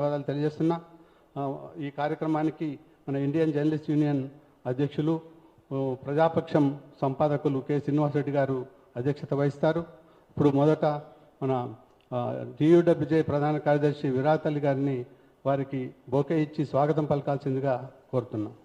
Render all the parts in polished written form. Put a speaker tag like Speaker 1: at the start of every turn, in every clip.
Speaker 1: ధన్యవాదాలు తెలియజేస్తున్నా. ఈ కార్యక్రమానికి మన ఇండియన్ జర్నలిస్ట్ యూనియన్ అధ్యక్షులు ప్రజాపక్షం సంపాదకులు కె శ్రీనివాసరెడ్డి గారు అధ్యక్షత వహిస్తారు. ఇప్పుడు మొదట మన టీయూడబ్ల్యూజే ప్రధాన కార్యదర్శి విరాట్ అలీ గారిని వారికి బొకే ఇచ్చి స్వాగతం పలకాల్సిందిగా కోరుతున్నాం.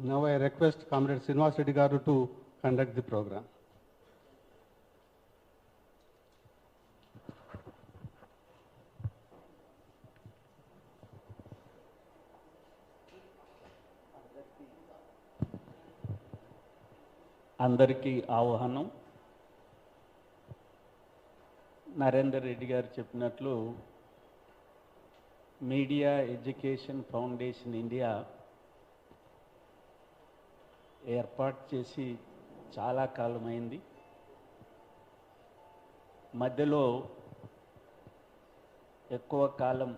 Speaker 1: Now I request Comrade Srinivas Reddy Garu to conduct the program.
Speaker 2: అందరికీ ఆహ్వానం. నరేందర్ రెడ్డి గారు చెప్పినట్లు మీడియా ఎడ్యుకేషన్ ఫౌండేషన్ ఇండియా ఏర్పాటు చేసి చాలా కాలమైంది. మధ్యలో ఎక్కువ కాలం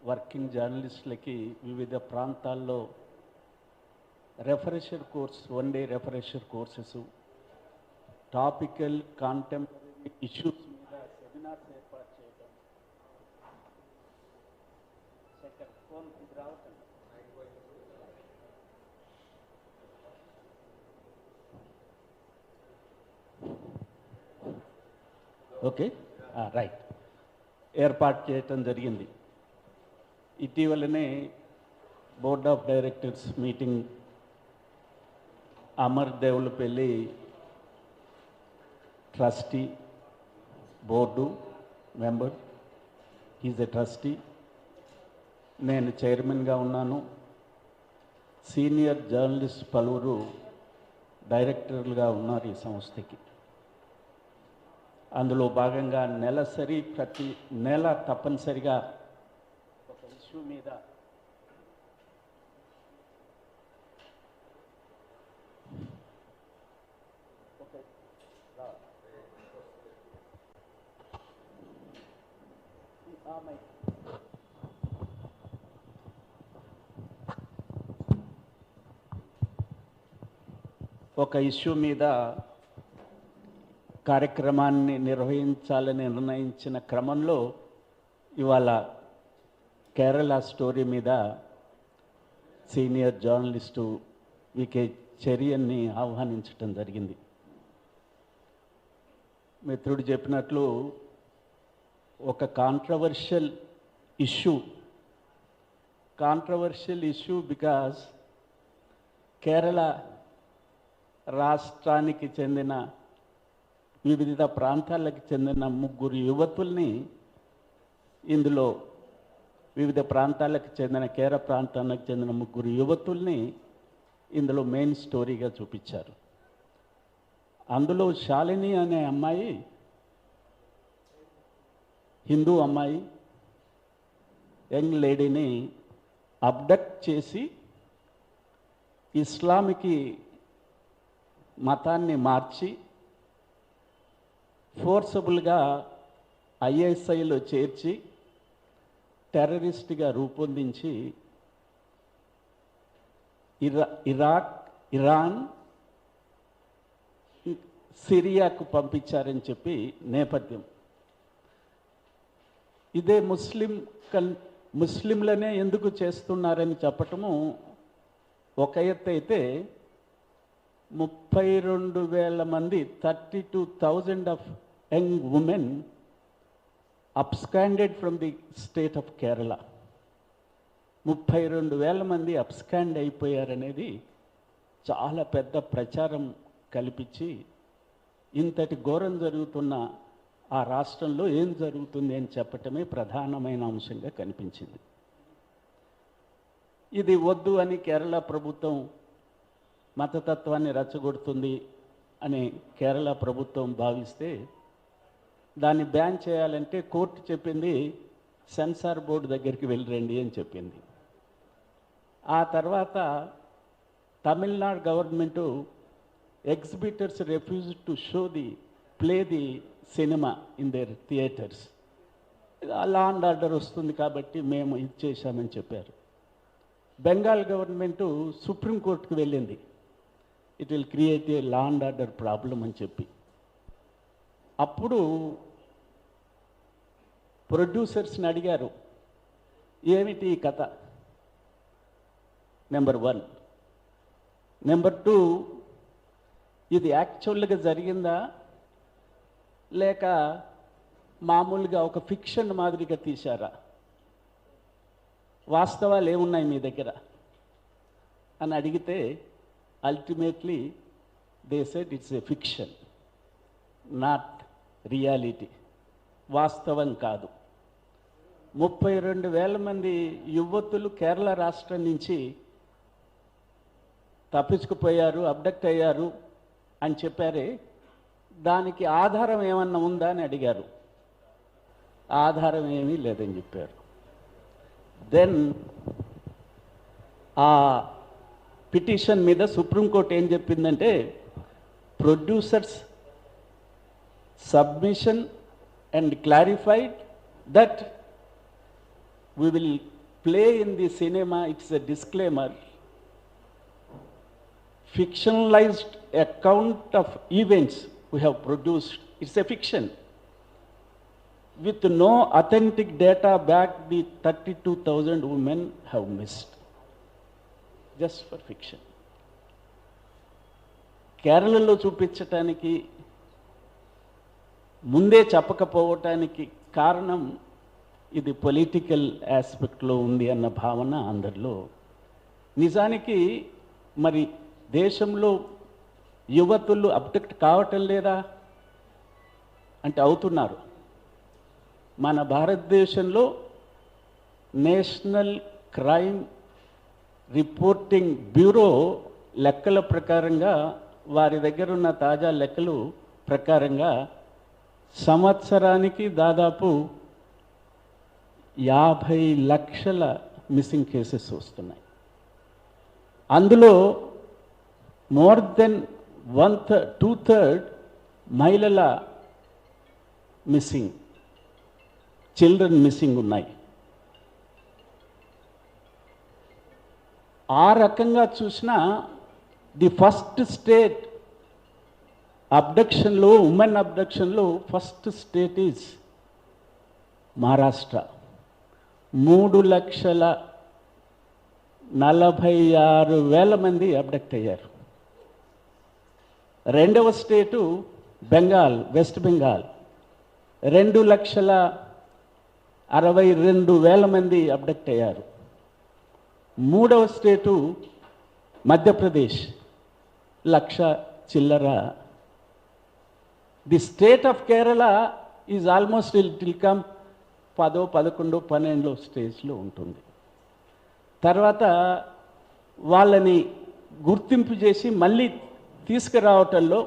Speaker 2: వర్కింగ్ జర్నలిస్టులకి వివిధ ప్రాంతాల్లో refresher course, 1 day refresher courses, topical contemporary issues మీద సెమినార్స్ ఏర్పాటు చేయడం. ఓకే, రైట్, ఏర్పాటు చేయటం జరిగింది. ఇటీవలనే board of directors meeting Amar Devulapalli trustee, board member, is a trustee, నేను చైర్మన్గా ఉన్నాను. సీనియర్ జర్నలిస్ట్ పలువురు డైరెక్టర్లుగా ఉన్నారు ఈ సంస్థకి. అందులో భాగంగా నెలసరి ప్రతి నెల తప్పనిసరిగా ఒక ఇష్యూ మీద కార్యక్రమాన్ని నిర్వహించాలని నిర్ణయించిన క్రమంలో ఇవాళ కేరళ స్టోరీ మీద సీనియర్ జర్నలిస్టు వికే చర్యని ఆహ్వానించటం జరిగింది. మిత్రుడు చెప్పినట్లు ఒక కాంట్రవర్షియల్ ఇష్యూ బికాజ్ కేరళ రాష్ట్రానికి చెందిన వివిధ ప్రాంతాలకు చెందిన 3 యువతుల్ని ఇందులో, వివిధ ప్రాంతాలకు చెందిన కేరళ ప్రాంతానికి చెందిన 3 యువతుల్ని ఇందులో మెయిన్ స్టోరీగా చూపించారు. అందులో శాలిని అనే అమ్మాయి, హిందూ అమ్మాయి, యంగ్ లేడీని అబ్డక్ట్ చేసి ఇస్లామికి మతాన్ని మార్చి ఫోర్సబుల్గా ఐఎస్ఐలో చేర్చి టెర్రరిస్ట్గా రూపొందించి ఇరాన్, సిరియాకు పంపించారని చెప్పి నేపథ్యం. ఇదే ముస్లింలనే ఎందుకు చేస్తున్నారని చెప్పటము ఒక ఎత్తు అయితే, 32,000 మంది, 32,000 of young women absconded from the state of Kerala. 32,000 మంది అబ్స్కాండ్ అయిపోయారనేది చాలా పెద్ద ప్రచారం కల్పించి, ఇంతటి ఘోరం జరుగుతున్న ఆ రాష్ట్రంలో ఏం జరుగుతుంది అని చెప్పటమే ప్రధానమైన అంశంగా కనిపించింది. ఇది వద్దు అని కేరళ ప్రభుత్వం మతతత్వాన్ని రెచ్చగొడుతుంది, అని కేరళ ప్రభుత్వం భావిస్తే దాన్ని బ్యాన్ చేయాలంటే కోర్టు చెప్పింది సెన్సార్ బోర్డు దగ్గరికి వెళ్ళిరండి అని చెప్పింది. ఆ తర్వాత Tamil Nadu government exhibitors refuse to play the cinema in there theatres. Law and order వస్తుంది కాబట్టి మేము ఇది చేశామని చెప్పారు. బెంగాల్ గవర్నమెంటు సుప్రీంకోర్టుకు వెళ్ళింది, it will create a law and order problem అని చెప్పి. అప్పుడు ప్రొడ్యూసర్స్ని అడిగారు, ఏమిటి ఈ కథ? నెంబర్ 1. నెంబర్ 2, ఇది యాక్చువల్గా జరిగిందా లేక మామూలుగా ఒక ఫిక్షన్ మాదిరిగా తీశారా? వాస్తవాలు ఏమున్నాయి మీ దగ్గర అని అడిగితే ultimately they said it's a fiction, not reality. వాస్తవం కాదు. 32,000 మంది యువతులు కేరళ రాష్ట్రం నుంచి తప్పించుకుపోయారు, అబ్డక్ట్ అయ్యారు అని చెప్పారే, దానికి ఆధారం ఏమన్నా ఉందా అని అడిగారు. ఆధారం ఏమీ లేదని చెప్పారు. దెన్ ఆ పిటిషన్ మీద సుప్రీంకోర్టు ఏం చెప్పిందంటే, producers submission and clarified that we will play in the cinema, it's a disclaimer, fictionalized account of events we have produced, it's a fiction with no authentic data back. The 32,000 women have missed just for fiction. కేరళలో చూపించటానికి ముందే చెప్పకపోవటానికి కారణం ఇది political ఆస్పెక్ట్లో ఉంది అన్న భావన అందరిలో. నిజానికి మరి దేశంలో యువతులు అబ్డక్ట్ కావటం లేదా అంటే అవుతున్నారు. మన భారతదేశంలో నేషనల్ క్రైమ్ రిపోర్టింగ్ బ్యూరో లెక్కల ప్రకారంగా, వారి దగ్గర ఉన్న తాజా లెక్కలు ప్రకారంగా సంవత్సరానికి దాదాపు 50 లక్షల మిస్సింగ్ కేసెస్ వస్తున్నాయి. అందులో మోర్ దెన్ 2/3 మహిళల మిస్సింగ్, చిల్డ్రన్ మిస్సింగ్ ఉన్నాయి. ఆ రకంగా చూసినా ది ఫస్ట్ స్టేట్ అబ్డక్షన్లో, ఉమెన్ అబ్డక్షన్లో ఫస్ట్ స్టేట్ ఈజ్ మహారాష్ట్ర. 3,46,000 మంది అబ్డక్ట్ అయ్యారు. రెండవ స్టేటు బెంగాల్, వెస్ట్ బెంగాల్, 2,62,000 మంది అబ్డక్ట్ అయ్యారు. మూడవ స్టేటు మధ్యప్రదేశ్, 1,00,000 చిల్లర. The state of Kerala is almost it will come 10, 11, 12 స్టేజ్లో ఉంటుంది. తర్వాత వాళ్ళని గుర్తింపు చేసి మళ్ళీ తీసుకురావటంలో,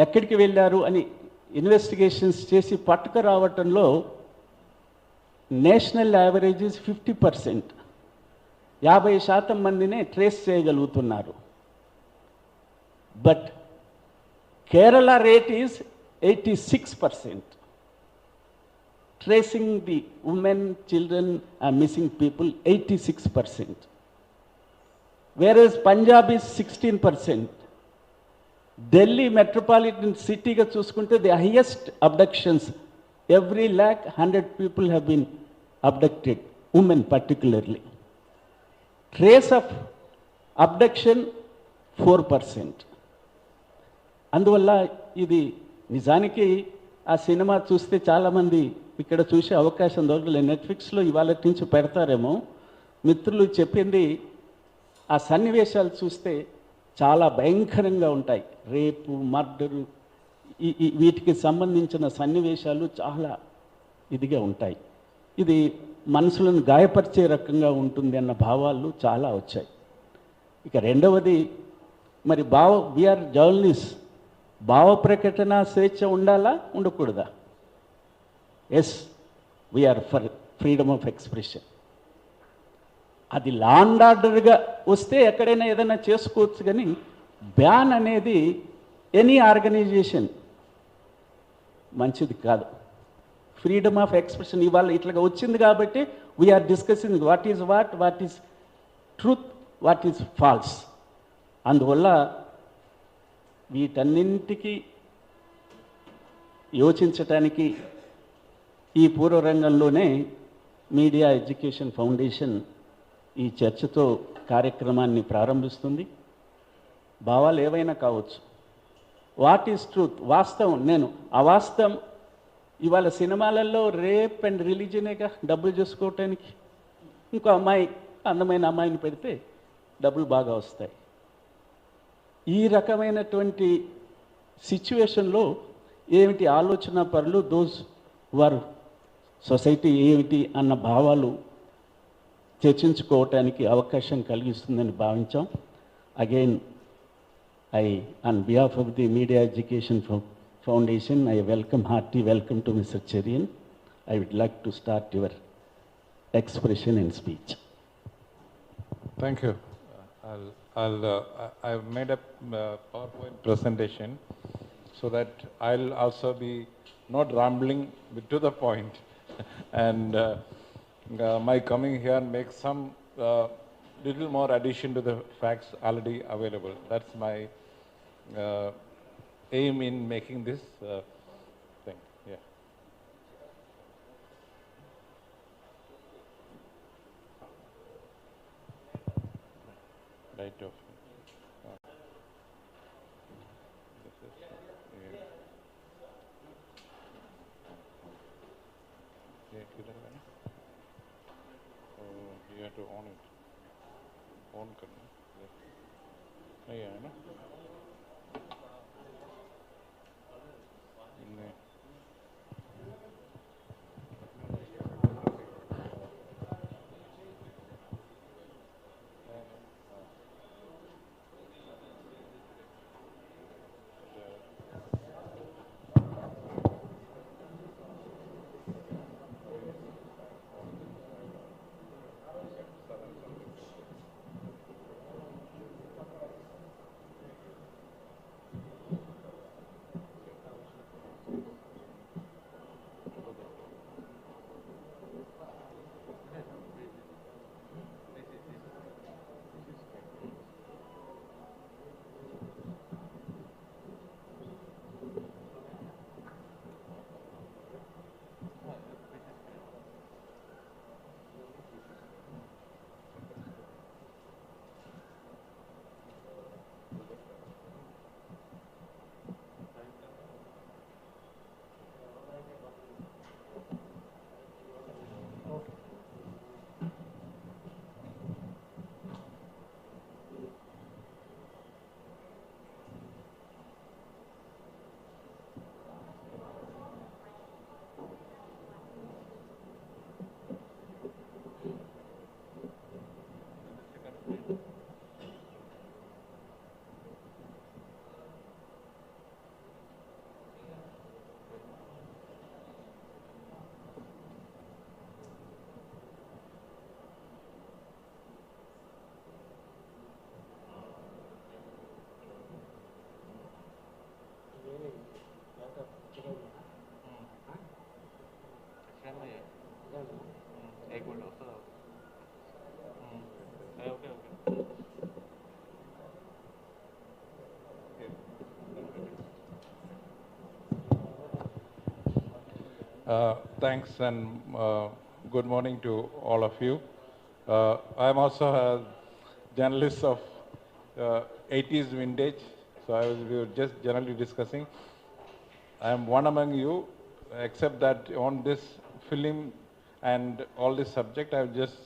Speaker 2: ఎక్కడికి వెళ్ళారు అని ఇన్వెస్టిగేషన్స్ చేసి పట్టుకురావటంలో నేషనల్ యావరేజ్ ఈజ్ 50%. 50% మందినే ట్రేస్ చేయగలుగుతున్నారు. But Kerala rate is 86%. Tracing the women, children, missing people, 86%. Whereas Punjab is 16%. Delhi metropolitan city ga chuskunte the highest abductions. Every 100 people have been abducted, women particularly. Trace of abduction 4%. అందువల్ల ఇది నిజానికి ఆ cinema చూస్తే చాలామంది ఇక్కడ చూసే అవకాశం దొరకలేదు. నెట్ఫ్లిక్స్లో ఇవాళ నుంచి పెడతారేమో. మిత్రులు చెప్పింది, ఆ సన్నివేశాలు చూస్తే చాలా భయంకరంగా ఉంటాయి. రేపు, మర్డరు, వీటికి సంబంధించిన సన్నివేశాలు చాలా ఇదిగా ఉంటాయి. ఇది మనసులను గాయపరిచే రకంగా ఉంటుంది అన్న భావాలు చాలా వచ్చాయి. ఇక రెండవది, మరి వీఆర్ జర్నలిస్ట్, భావ ప్రకటన స్వేచ్ఛ ఉండాలా ఉండకూడదా? Yes, we are for freedom of expression. అది లా అండ్ ఆర్డర్గా వస్తే ఎక్కడైనా ఏదైనా చేసుకోవచ్చు, కానీ బ్యాన్ అనేది ఎనీ ఆర్గనైజేషన్ మంచిది కాదు. ఫ్రీడమ్ ఆఫ్ ఎక్స్ప్రెషన్ ఇవాళ ఇట్లాగా వచ్చింది కాబట్టి we're discussing what is what is truth, what is false. అందువల్ల వీటన్నింటికి యోచించటానికి ఈ పూర్వరంగంలోనే మీడియా ఎడ్యుకేషన్ ఫౌండేషన్ ఈ చర్చతో కార్యక్రమాన్ని ప్రారంభిస్తుంది. భావాలు ఏవైనా కావచ్చు. వాట్ ఈజ్ ట్రూత్, వాస్తవం. నేను అవాస్తవం ఇవాళ సినిమాలలో రేప్ అండ్ రిలీజనేగా డబ్బులు చేసుకోవటానికి. ఇంకో అమ్మాయి, అందమైన అమ్మాయిని పెడితే డబ్బులు బాగా వస్తాయి. ఈ రకమైనటువంటి సిచ్యువేషన్లో ఏమిటి ఆలోచన పరులు, దోస్ వారు సొసైటీ ఏమిటి అన్న భావాలు చర్చించుకోవటానికి అవకాశం కలిగిస్తుందని భావించాం. Again on behalf of the Media Education Foundation, I hearty welcome to Mr. Cherian. I would like to start your expression and speech.
Speaker 3: Thank you. I've made a PowerPoint presentation so that I'll also be not rambling, but to the point. And my coming here makes some little more addition to the facts already available. That's my aim in making this thing. Yeah. Right off. You have to on it. On करना. नहीं है ना? नहीं. Thanks and good morning to all of you. I am also a journalist of 80s vintage, so we were just generally discussing. I am one among you, except that on this film and all this subject, I have just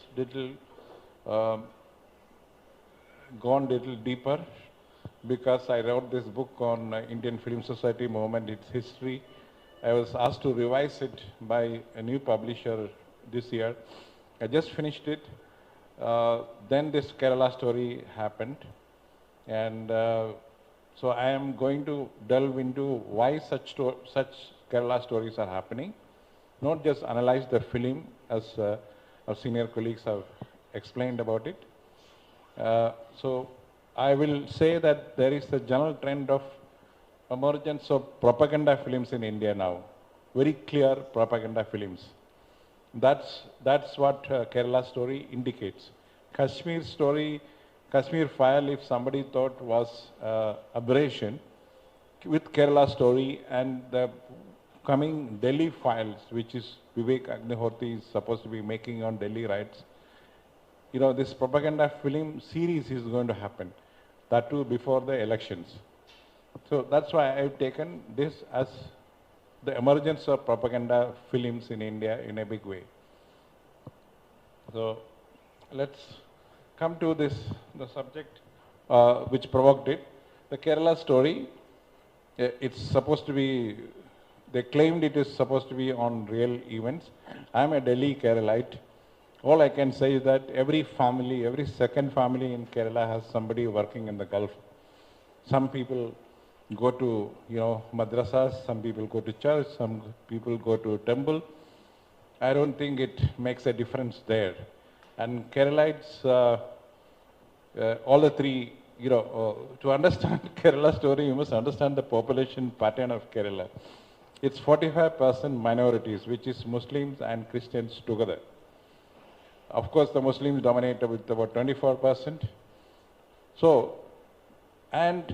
Speaker 3: gone little deeper because I wrote this book on Indian Film Society movement, its history. I was asked to revise it by a new publisher this year. I just finished it. Then this Kerala story happened. And so I am going to delve into why such Kerala stories are happening, not just analyze the film as our senior colleagues have explained about it. So I will say that there is a general trend of emergence of propaganda films in India now, very clear propaganda films. That's what Kerala story indicates. Kashmir story, Kashmir file, if somebody thought was aberration, with Kerala story and the coming Delhi files, which is Vivek Agnihotri is supposed to be making on Delhi riots, you know, this propaganda film series is going to happen, that too before the elections. So that's why I've taken this as the emergence of propaganda films in India in a big way. So let's come to this, the subject which provoked it. The Kerala story, it's supposed to be, they claimed it is supposed to be on real events. I'm a Delhi Keralite. All I can say is that every family, every second family in Kerala has somebody working in the Gulf. Some people go to, you know, madrasas, some people go to church, some people go to temple. I don't think it makes a difference there. And Keralites, all the three, you know, to understand Kerala story, you must understand the population pattern of Kerala. It's 45% minorities, which is Muslims and Christians together. Of course, the Muslims dominate with about 24%. So, and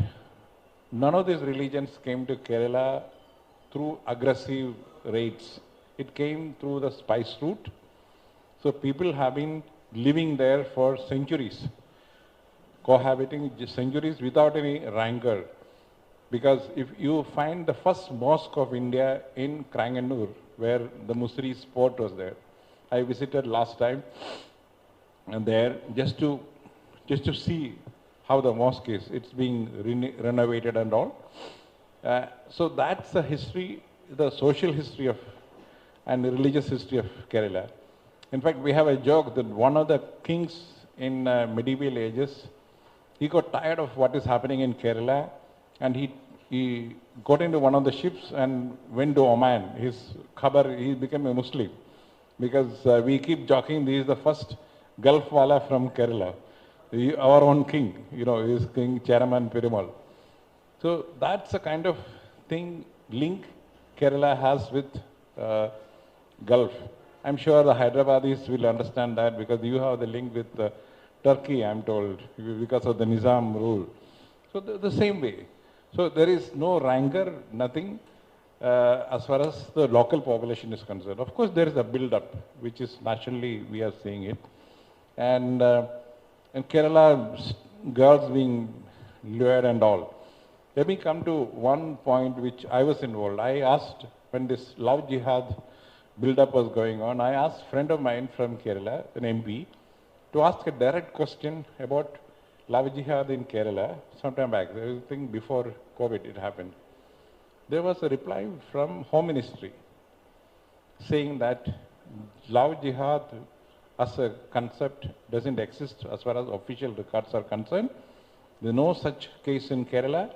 Speaker 3: none of these religions came to Kerala through aggressive raids. It came through the spice route. So people have been living there for centuries, cohabiting centuries without any rancor. Because if you find the first mosque of India in Kranganur, where the Musri sport was there, I visited last time, and there just to see how the mosque is. It's being renovated and all. So that's the history, the social history of and the religious history of Kerala. In fact, we have a joke that one of the kings in medieval ages, he got tired of what is happening in Kerala, and he got into one of the ships and went to Oman. He became a Muslim. Because we keep joking, he is the first Gulf Wala from Kerala. Our own king, you know, is King Cheraman Perumal. So that's the kind of thing, link Kerala has with Gulf. I'm sure the Hyderabadis will understand that because you have the link with Turkey, I'm told, because of the Nizam rule. So the same way. So there is no rancor, nothing. As far as the local population is concerned. Of course, there is a build-up, which is naturally, we are seeing it. And in Kerala, girls being lured and all. Let me come to one point which I was involved. I asked, when this love jihad build-up was going on, I asked a friend of mine from Kerala, an MP, to ask a direct question about love jihad in Kerala sometime back. I think before COVID it happened. There was a reply from Home Ministry saying that love jihad as a concept doesn't exist as far as official records are concerned. There's no such case in Kerala,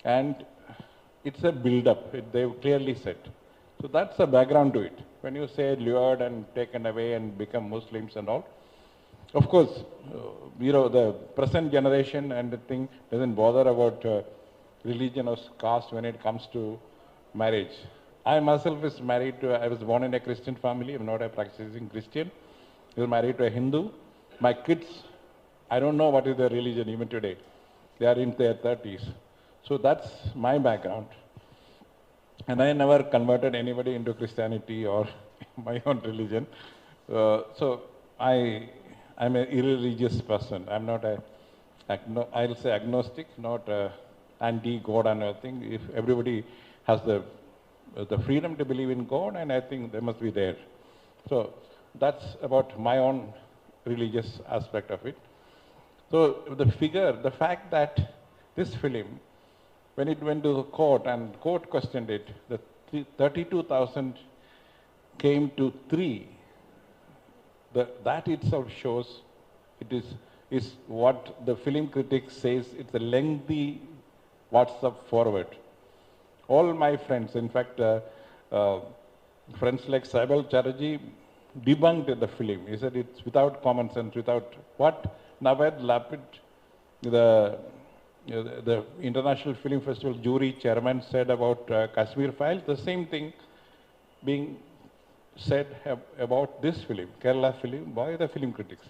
Speaker 3: and it's a build-up, they've clearly said. So that's the background to it. When you say lured and taken away and become Muslims and all, of course, you know, the present generation and the thing doesn't bother about religion or caste when it comes to marriage. I myself is married to, I was born in a Christian family, I'm not a practicing Christian. I was married to a Hindu. My kids, I don't know what is their religion even today. They are in their 30s. So that's my background. And I never converted anybody into Christianity or my own religion. So I'm an irreligious person. I'm not I'll say agnostic, not anti-God and everything. If everybody has the freedom to believe in God, and I think they must be there. So that's about my own religious aspect of it. So the fact that this film, when it went to the court and court questioned it, the 32,000 came to 3. That itself shows it is is what the film critic says. It's a lengthy WhatsApp forward. All my friends, in fact, friends like Saibal Chatterjee debunked the film. He said it's without common sense, without what Naved Lapid, the International Film Festival jury chairman, said about Kashmir Files, the same thing being said about this film, Kerala film, by the film critics.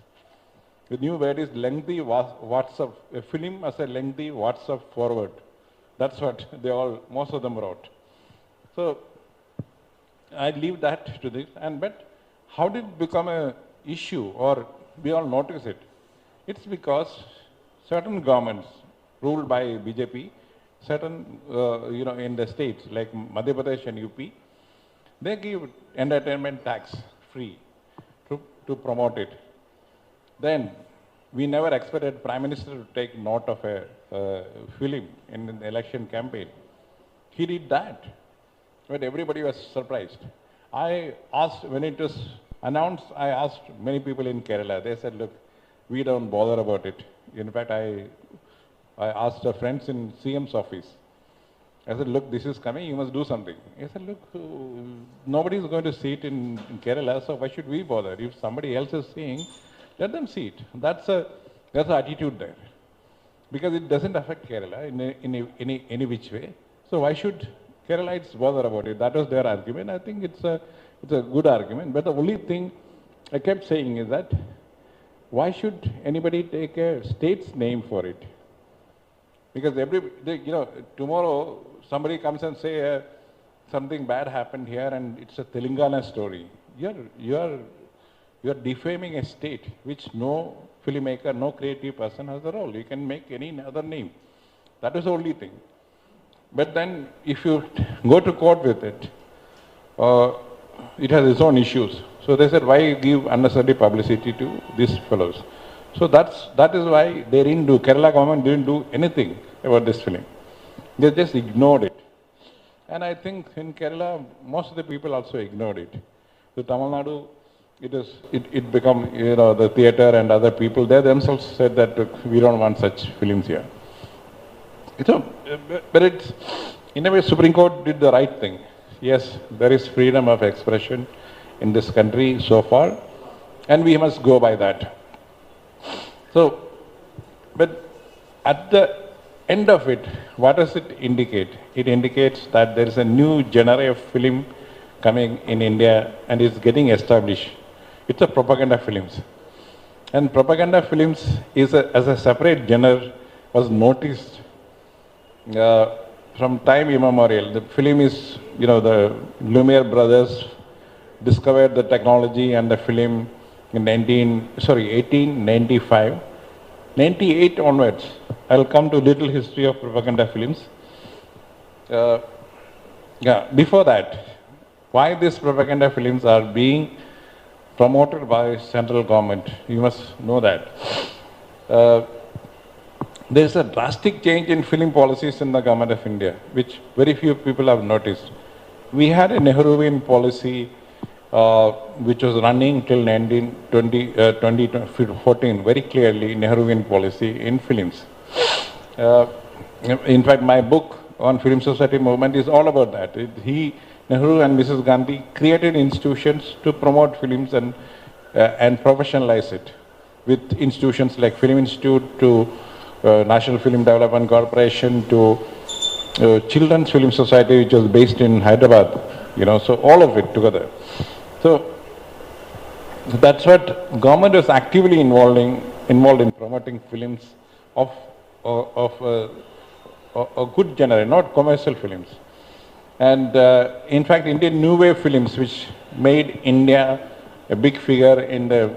Speaker 3: The new word is lengthy WhatsApp, a film as a lengthy WhatsApp forward. That's what they all, most of them wrote. So I leave that to this. But how did it become an issue, or we all notice it? It's because certain governments ruled by BJP, certain, in the states like Madhya Pradesh and UP, they give entertainment tax free to promote it. Then we never expected Prime Minister to take note of a film in the election campaign. He did that, but everybody was surprised. I asked, when it was announced, I asked many people in Kerala. They said, look, we don't bother about it. In fact, I asked our friends in CM's office. I said, look, this is coming, you must do something. He said, look, nobody is going to see it in Kerala, so why should we bother? If somebody else is seeing, let them see it. That's the attitude there. Because it doesn't affect Kerala in any which way. So why should Keralites bother about it? That was their argument. I think it's a good argument. But the only thing I kept saying is that, why should anybody take a state's name for it? Because tomorrow somebody comes and say something bad happened here and it's a Telangana story. You're defaming a state which no filmmaker, no creative person has a role. You can make any other name. That is the only thing. But then if you go to court with it, it has its own issues. So they said, why give unnecessary publicity to these fellows? So that is why they didn't do, Kerala government didn't do anything about this film. They just ignored it. And I think in Kerala, most of the people also ignored it. The Tamil Nadu, it become, the theatre and other people, they themselves said that we don't want such films here. But it's, in a way, Supreme Court did the right thing. Yes, there is freedom of expression in this country so far, and we must go by that. So, but at the end of it, what does it indicate? It indicates that there is a new genre of film coming in India and is getting established. It's a propaganda films. And propaganda films is as a separate genre was noticed from time immemorial. The film is, the Lumiere brothers discovered the technology and the film in 1895. 98 onwards, I'll come to little history of propaganda films. Before that, why these propaganda films are being promoted by central government, you must know that. There is a drastic change in film policies in the government of India, which very few people have noticed. We had a Nehruvian policy which was running till 2014, very clearly Nehruvian policy in films. In fact, my book on Film Society movement is all about that. Nehru and Mrs. Gandhi created institutions to promote films and professionalize it, with institutions like Film Institute to National Film Development Corporation to Children's Film Society, which was based in Hyderabad, so all of it together. So that's what government is actively involved in promoting films of a good genre, not commercial films. And in fact, Indian New Wave films, which made India a big figure in the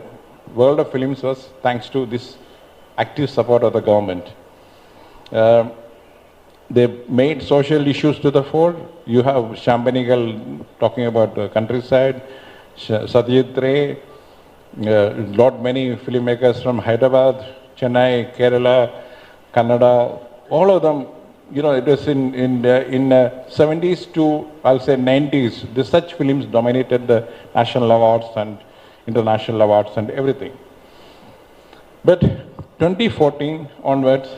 Speaker 3: world of films, was thanks to this active support of the government. They made social issues to the fore. You have Shambanigal talking about the countryside, Satyajit Ray, lot many filmmakers from Hyderabad, Chennai, Kerala, Kannada, all of them, it was in 70s to, I'll say 90s, such films dominated the national awards and international awards and everything. But 2014 onwards,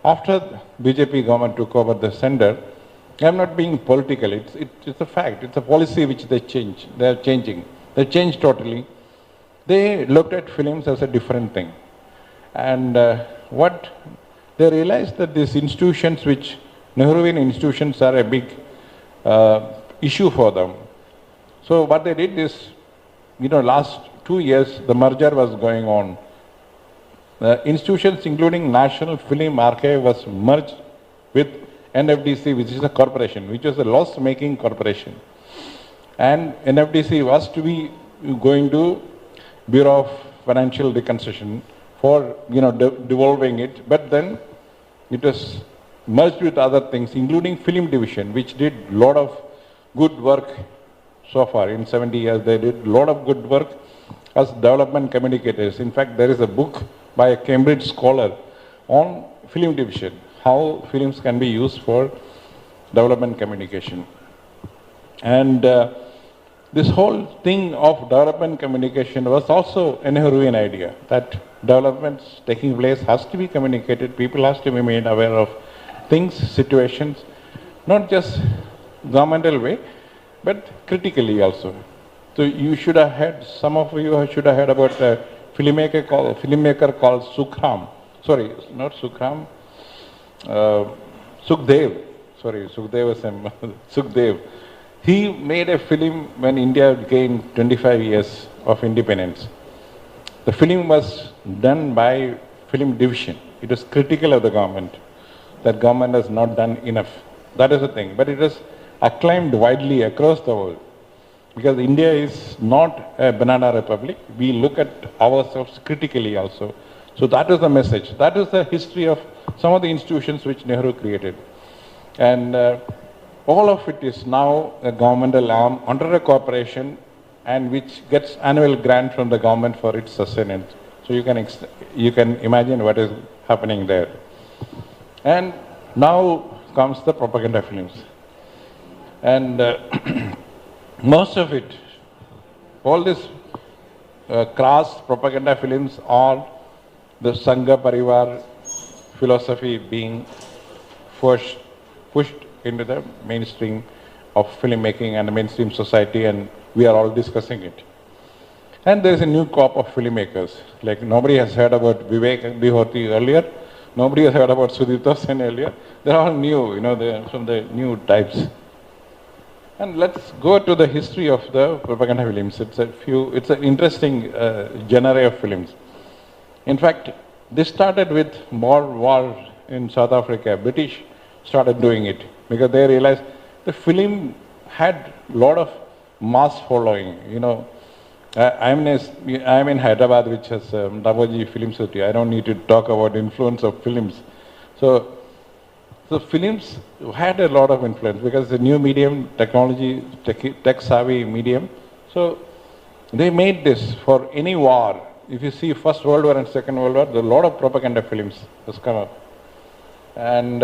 Speaker 3: after the BJP government took over the center, I'm not being political, it's a fact, it's a policy which they are changing. They changed totally. They looked at films as a different thing. And what they realized that these institutions, which Nehruvian institutions, are a big issue for them. So what they did is, last 2 years, the merger was going on. Institutions including National Film Archive was merged with NFDC, which is a corporation, which was a loss-making corporation. And NFDC was to be going to Bureau of Financial Reconstruction for, devolving it. But then it was merged with other things, including Film Division, which did a lot of good work so far. In 70 years, they did a lot of good work as development communicators. In fact, there is a book by a Cambridge scholar on Film Division, how films can be used for development communication. And this whole thing of development communication was also a Nehruvian idea, that developments taking place has to be communicated, people has to be made aware of things, situations, not just governmental way, but critically also. So you should have heard, some of you should have heard about a filmmaker called Sukhram. Sorry, not Sukhram. Sukhdev. Sorry, Sukhdev. He made a film when India gained 25 years of independence. The film was done by Film Division. It was critical of the government, that government has not done enough. That is the thing. But it was acclaimed widely across the world. Because India is not a banana republic. We look at ourselves critically also. So that is the message. That is the history of some of the institutions which Nehru created. And all of it is now a governmental arm under a corporation, and which gets annual grant from the government for its sustenance. So you can imagine what is happening there. And now comes the propaganda films. And most of it, all these crass propaganda films are the Sangha Parivar philosophy being pushed into the mainstream of filmmaking and the mainstream society, and we are all discussing it. And there is a new crop of filmmakers. Like nobody has heard about Vivek Bihoti earlier. Nobody has heard about Sudipta Sen earlier. They're all new, they're from the new types. And let's go to the history of the propaganda films. It's an interesting genre of films. In fact, this started with Boer War in South Africa. British started doing it because they realized the film had a lot of mass following. I'm in Hyderabad, which has Davoji Film City. I don't need to talk about influence of films. So films had a lot of influence because the new medium, technology, tech-savvy medium. So they made this for any war. If you see First World War and Second World War, there are a lot of propaganda films has come up. And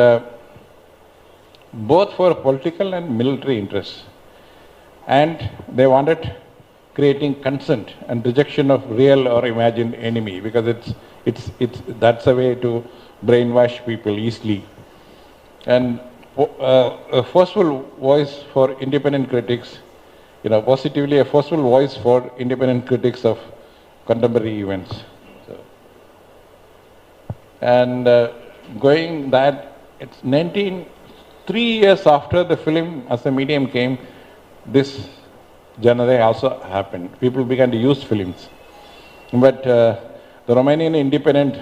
Speaker 3: both for political and military interests. And they wanted creating consent and rejection of real or imagined enemy, because that's a way to brainwash people easily. And a forceful voice for independent critics, positively a forceful voice for independent critics of contemporary events. And going that, it's 3 years after the film as a medium came, this genre also happened. People began to use films. But the Romanian independent,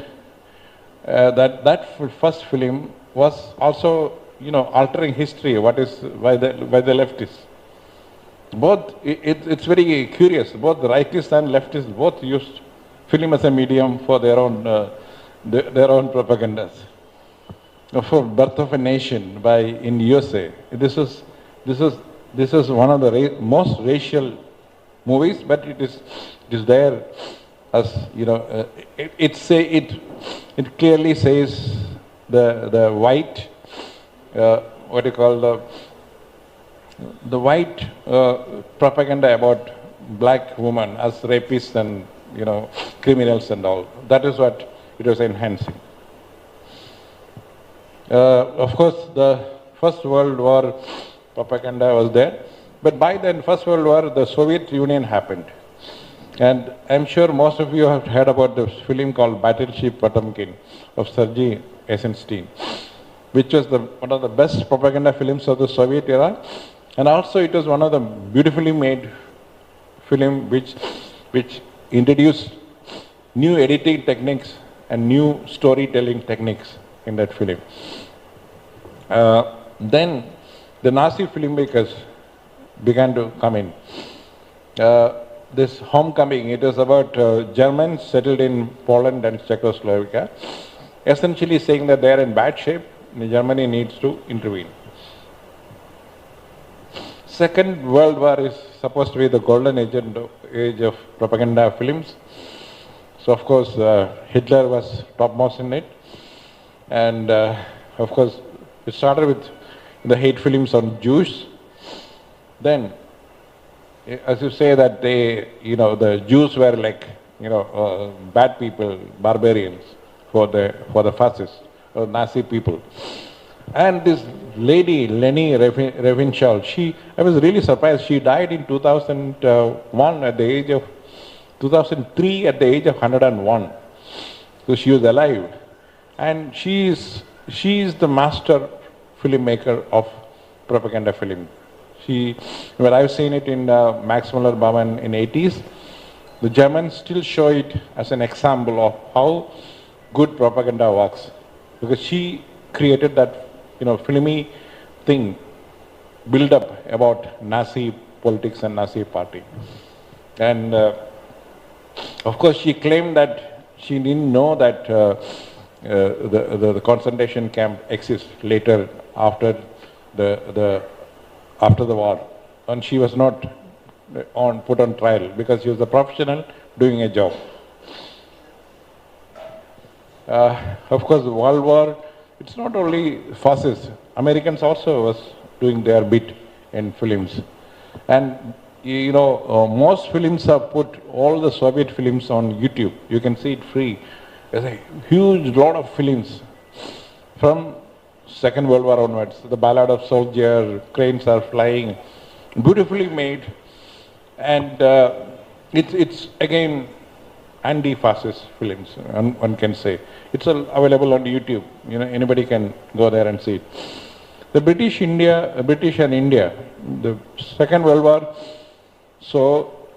Speaker 3: that first film was also, altering history, by the leftists. Both, it's very curious, both the rightists and leftists both used film as a medium for their own propagandas. For Birth of a Nation in USA, this is one of the most racial movies, but it is there as, it clearly says the white, the white propaganda about black women as rapists and criminals and all. That is what it was enhancing. Of course, the First World War propaganda was there, but by then, First World War, the Soviet Union happened. And I'm sure most of you have heard about the film called Battleship Potemkin of Sergei Eisenstein, which was one of the best propaganda films of the Soviet era. And also it was one of the beautifully made film which introduced new editing techniques and new storytelling techniques in that film. Then the Nazi filmmakers began to come in. This Homecoming, it was about Germans settled in Poland and Czechoslovakia, essentially saying that they are in bad shape, and Germany needs to intervene. Second World War is supposed to be the golden age of propaganda films. So of course Hitler was topmost in it, and of course it started with the hate films on Jews. Then, as you say that the Jews were like bad people, barbarians for the fascists or Nazi people. And this lady, Leni Riefenstahl, I was really surprised. She died in 2001 at the age of 2003 at the age of 101. So she was alive, and she is the master filmmaker of propaganda film. When I've seen it in Max Muller-Baumann in 80s, the Germans still show it as an example of how good propaganda works, because she created that filmy thing, build up about Nazi politics and Nazi party. And of course she claimed that she didn't know that the concentration camp exists later after the war, and she was not put on trial because she was a professional doing a job. Of course, the World War, it's not only fascists. Americans also was doing their bit in films. And most films have put all the Soviet films on YouTube. You can see it free. There's a huge lot of films from Second World War onwards. The Ballad of Soldier, Cranes Are Flying, beautifully made. And it's again anti-fascist films, one can say. It's available on YouTube. Anybody can go there and see it. The British and India, the Second World War, so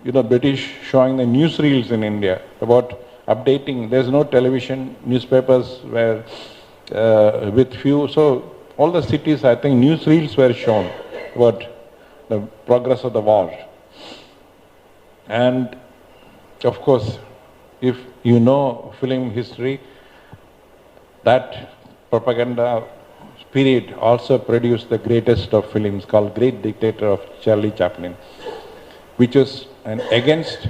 Speaker 3: British showing the newsreels in India about updating. There's no television, newspapers were with few. So all the cities, I think newsreels were shown about the progress of the war. And of course, if you know film history, that propaganda period also produced the greatest of films called Great Dictator of Charlie Chaplin, which was against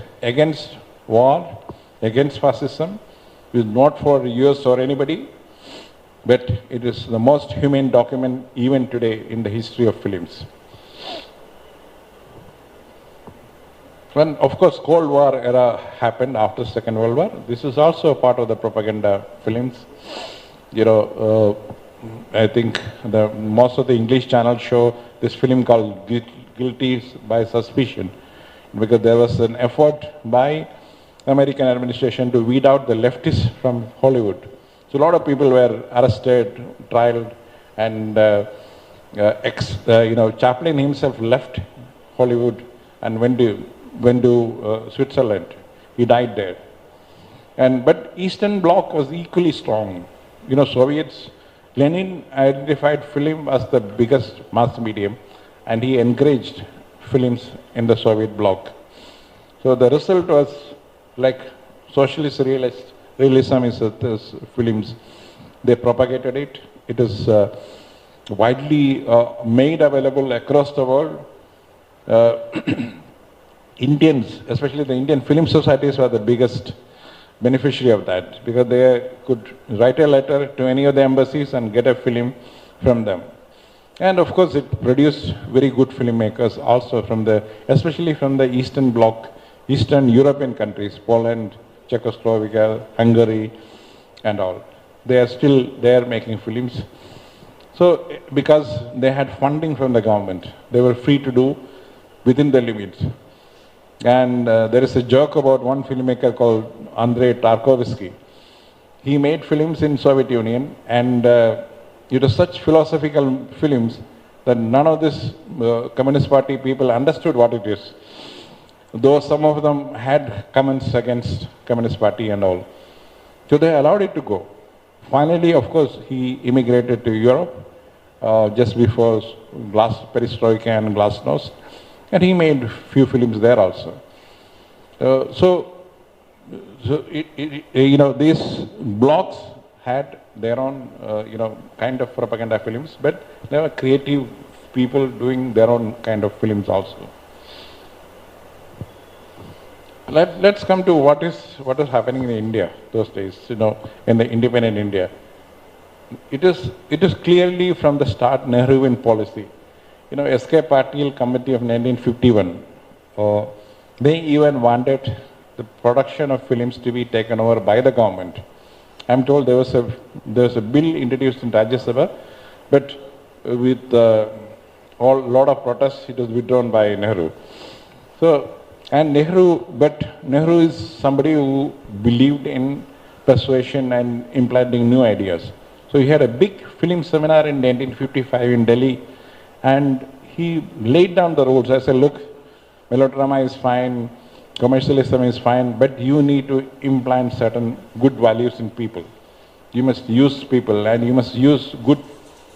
Speaker 3: war, against fascism. It is not for US or anybody, but it is the most humane document even today in the history of films. When, of course, Cold War era happened after Second World War, this is also a part of the propaganda films. I think most of the English channels show this film called Guilty by Suspicion, because there was an effort by American administration to weed out the leftists from Hollywood. So a lot of people were arrested, trialed, and Chaplin himself left Hollywood and went to Switzerland. He died there. But Eastern Bloc was equally strong. Soviets, Lenin identified film as the biggest mass medium, and he encouraged films in the Soviet bloc. So the result was like socialist realism is this films. They propagated it. It is widely made available across the world. Indians, especially the Indian film societies, were the biggest beneficiary of that, because they could write a letter to any of the embassies and get a film from them. And of course it produced very good filmmakers also especially from the Eastern Bloc, Eastern European countries, Poland, Czechoslovakia, Hungary, and all. They are still there making films. So, because they had funding from the government, they were free to do within the limits. And there is a joke about one filmmaker called Andrei Tarkovsky. He made films in Soviet Union, and it was such philosophical films that none of this Communist Party people understood what it is. Though some of them had comments against Communist Party and all. So they allowed it to go. Finally, of course, he immigrated to Europe just before Perestroika and Glasnost, and he made few films there also. These blocks had their own, kind of propaganda films, but there were creative people doing their own kind of films also. Let's come to what is happening in India those days, in the independent India. It is clearly from the start Nehruvian policy. S.K. Patil Committee of 1951, they even wanted the production of films to be taken over by the government. I'm told there was a bill introduced in Rajya Sabha, but with lot of protests, it was withdrawn by Nehru. But Nehru is somebody who believed in persuasion and implanting new ideas. So he had a big film seminar in 1955 in Delhi, and he laid down the rules. I said, look, melodrama is fine, commercialism is fine, but you need to implant certain good values in people. You must use people, and you must use good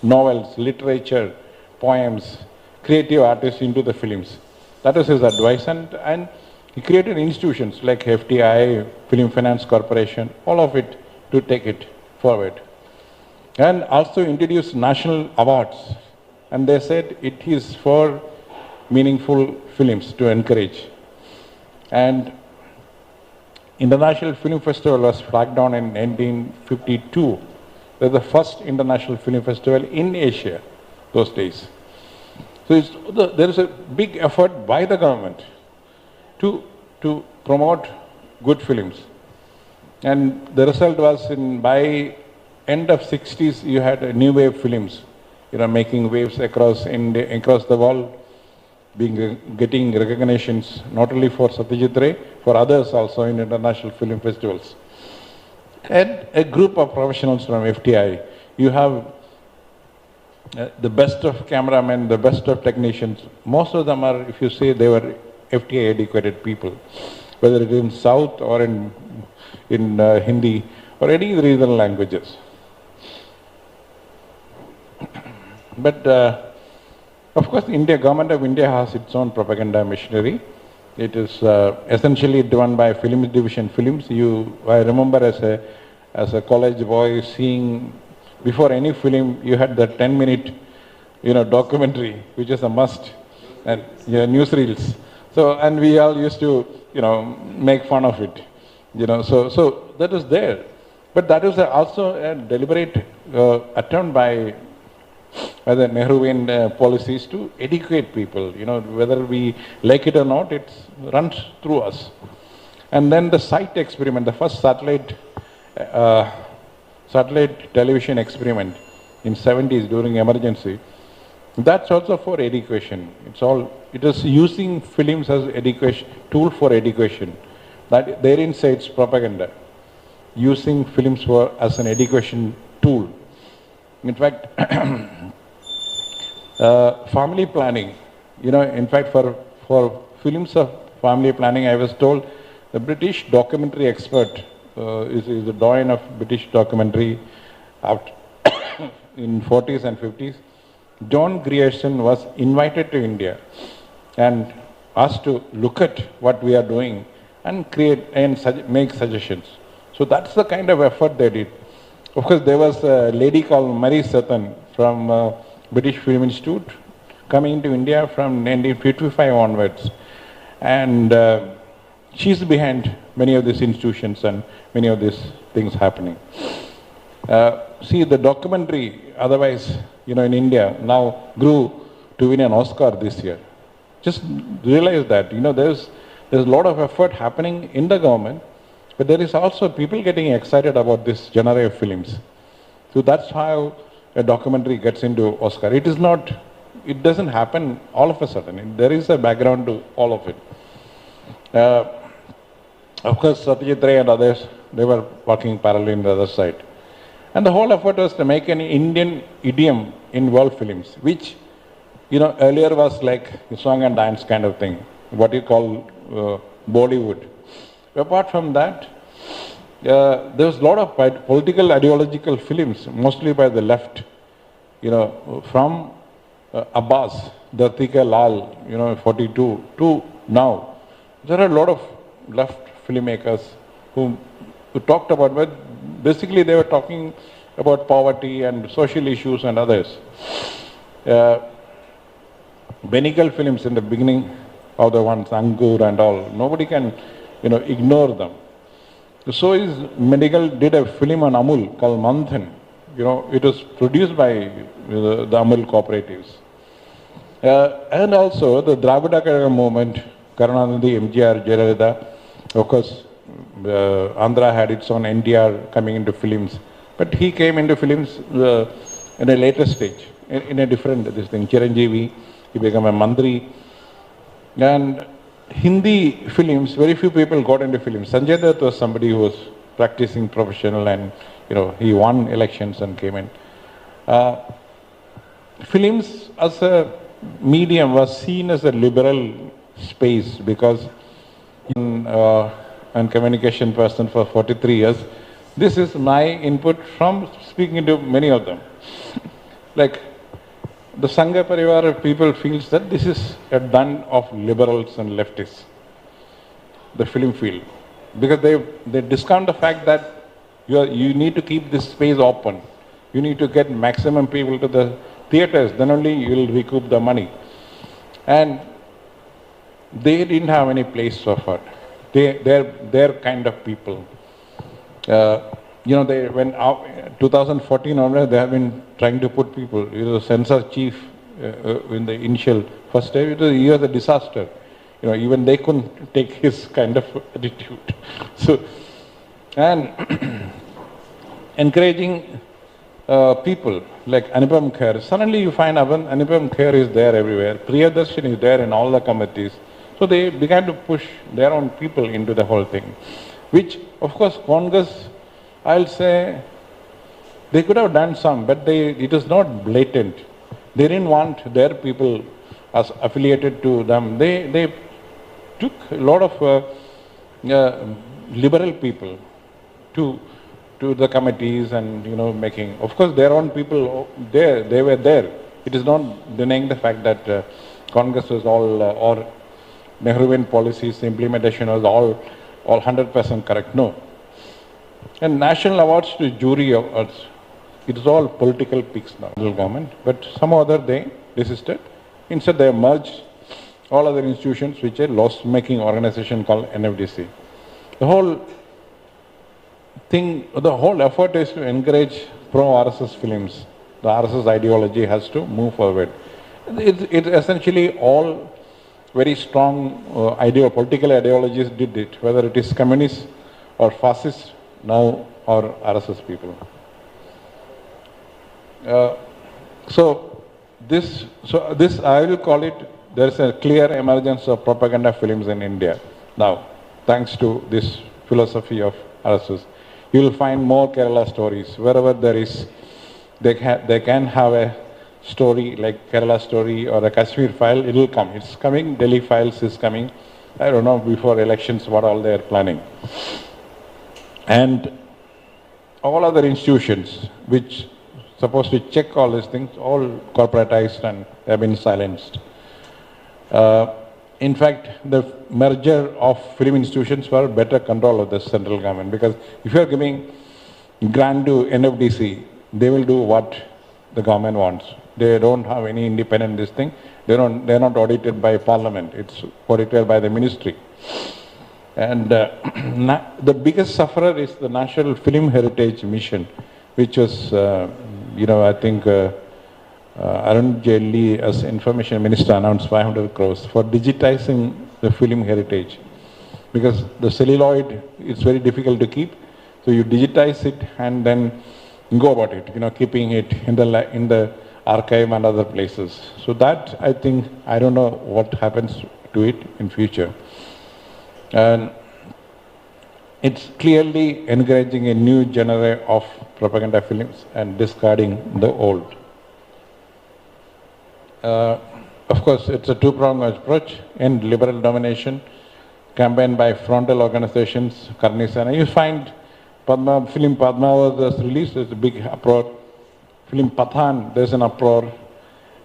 Speaker 3: novels, literature, poems, creative artists into the films. That was his advice, and he created institutions like FTI, Film Finance Corporation, all of it to take it forward. And also introduced national awards. And they said it is for meaningful films to encourage. And International Film Festival was flagged down in 1952. It was the first International Film Festival in Asia those days. So there is a big effort by the government to promote good films. And the result was by end of 60s, you had new wave films, making waves across India, across the world, getting recognitions not only for Satyajit Ray, for others also in international film festivals. And a group of professionals from FTI. You have the best of cameramen, the best of technicians. Most of them are, if you say, they were FTI educated people, whether it is in South or in Hindi or any regional languages. But of course, Government of India has its own propaganda machinery. It is essentially driven by Film Division Films. I remember as a college boy seeing, before any film, you had the 10-minute, documentary, which is a must, and newsreels. So, and we all used to, make fun of it, So that is there, but that is also a deliberate attempt by the Nehruvian policies to educate people. Whether we like it or not, it runs through us. And then the SITE experiment, the first satellite television experiment in 70s during emergency, that's also for education. It is using films as education tool for education. That therein says propaganda, using films as an education tool. In fact, family planning, in fact, for films of family planning, I was told the British documentary expert is the doyen of British documentary in 40s and 50s. John Grierson was invited to India and asked to look at what we are doing and create and make suggestions. So that's the kind of effort they did. Of course, there was a lady called Mary Sutton from British Film Institute coming to India from 1955 onwards. And she's behind many of these institutions and many of these things happening. See, the documentary, otherwise, in India, now grew to win an Oscar this year. Just realize that, there's a lot of effort happening in the government, But there is also people getting excited about this genre of films. So that's how a documentary gets into Oscar. It is not, it doesn't happen all of a sudden. There is a background to all of it. Of course, Satyajit Ray and others, they were working parallel in the other side. And the whole effort was to make an Indian idiom in world films, which, earlier was like a song and dance kind of thing, what you call Bollywood. Apart from that, there was a lot of political ideological films, mostly by the left, from Abbas, Datika Lal, 42, to now. There are a lot of left filmmakers who talked about, but basically they were talking about poverty and social issues and others. Benigal films in the beginning are the ones, Angur and all, nobody can, ignore them. So is Medigal did a film on Amul called Manthan. It was produced by the Amul cooperatives. And also the Dravida Kazhagam movement, Karunanidhi, MGR, Jayalalitha, of course, Andhra had its own NTR coming into films. But he came into films in a later stage, in a different, this thing, Chiranjeevi, he became a Mandri. And Hindi films, very few people got into films. Sanjay Dutt was somebody who was practicing professional and, he won elections and came in. Films as a medium was seen as a liberal space because and communication person for 43 years. This is my input from speaking to many of them. Like the Sangha Parivar people feels that this is a den of liberals and leftists, the film field, because they discount the fact that you need to keep this space open. You need to get maximum people to the theaters, then only you will recoup the money. And they didn't have any place so far. They're kind of people. They went out 2014 onwards, they have been trying to put people. The censor chief in the initial first day, he was a disaster. Even they couldn't take his kind of attitude. So, and encouraging people like Anupam Kher. Suddenly you find Anupam Kher is there everywhere. Priyadarshan is there in all the committees. So they began to push their own people into the whole thing, which of course Congress, I'll say, they could have done some, but it is not blatant. They didn't want their people as affiliated to them. They took a lot of liberal people to the committees and, making, of course, their own people there, they were there. It is not denying the fact that Congress was all, or Nehruvian policies, implementation was all 100% correct. No. And national awards to jury awards, it is all political picks now, the government. But some other they desisted. Instead, they merged all other institutions, which are loss-making organization called NFDC. The whole thing, the whole effort is to encourage pro-RSS films. The RSS ideology has to move forward. It's essentially all very strong political ideologies did it, whether it is communist or fascist now or RSS people. So this I will call it, there is a clear emergence of propaganda films in India now, thanks to this philosophy of RSS. You will find more Kerala stories. Wherever there is, they can have a story like Kerala story or a Kashmir file, it will come. It's coming, Delhi Files is coming. I don't know before elections what all they are planning. And all other institutions which supposed to check all these things, all corporatized and have been silenced. In fact, the merger of film institutions for better control of the central government, because if you are giving grant to NFDC, they will do what the government wants. They don't have any independent this thing. They're not audited by parliament. It's audited by the ministry. And the biggest sufferer is the National Film Heritage Mission, which was, I think Arun Jaitley as Information Minister announced 500 crores for digitizing the film heritage. because the celluloid is very difficult to keep. So you digitize it and then go about it, keeping it in the archive and other places. So that, I think, I don't know what happens to it in future. And it's clearly encouraging a new genre of propaganda films and discarding the old. Of course, it's a two-pronged approach in liberal domination, campaigned by frontal organizations, Karni Sena. You find film Padma was released, there's a big uproar. Film Pathan, there's an uproar.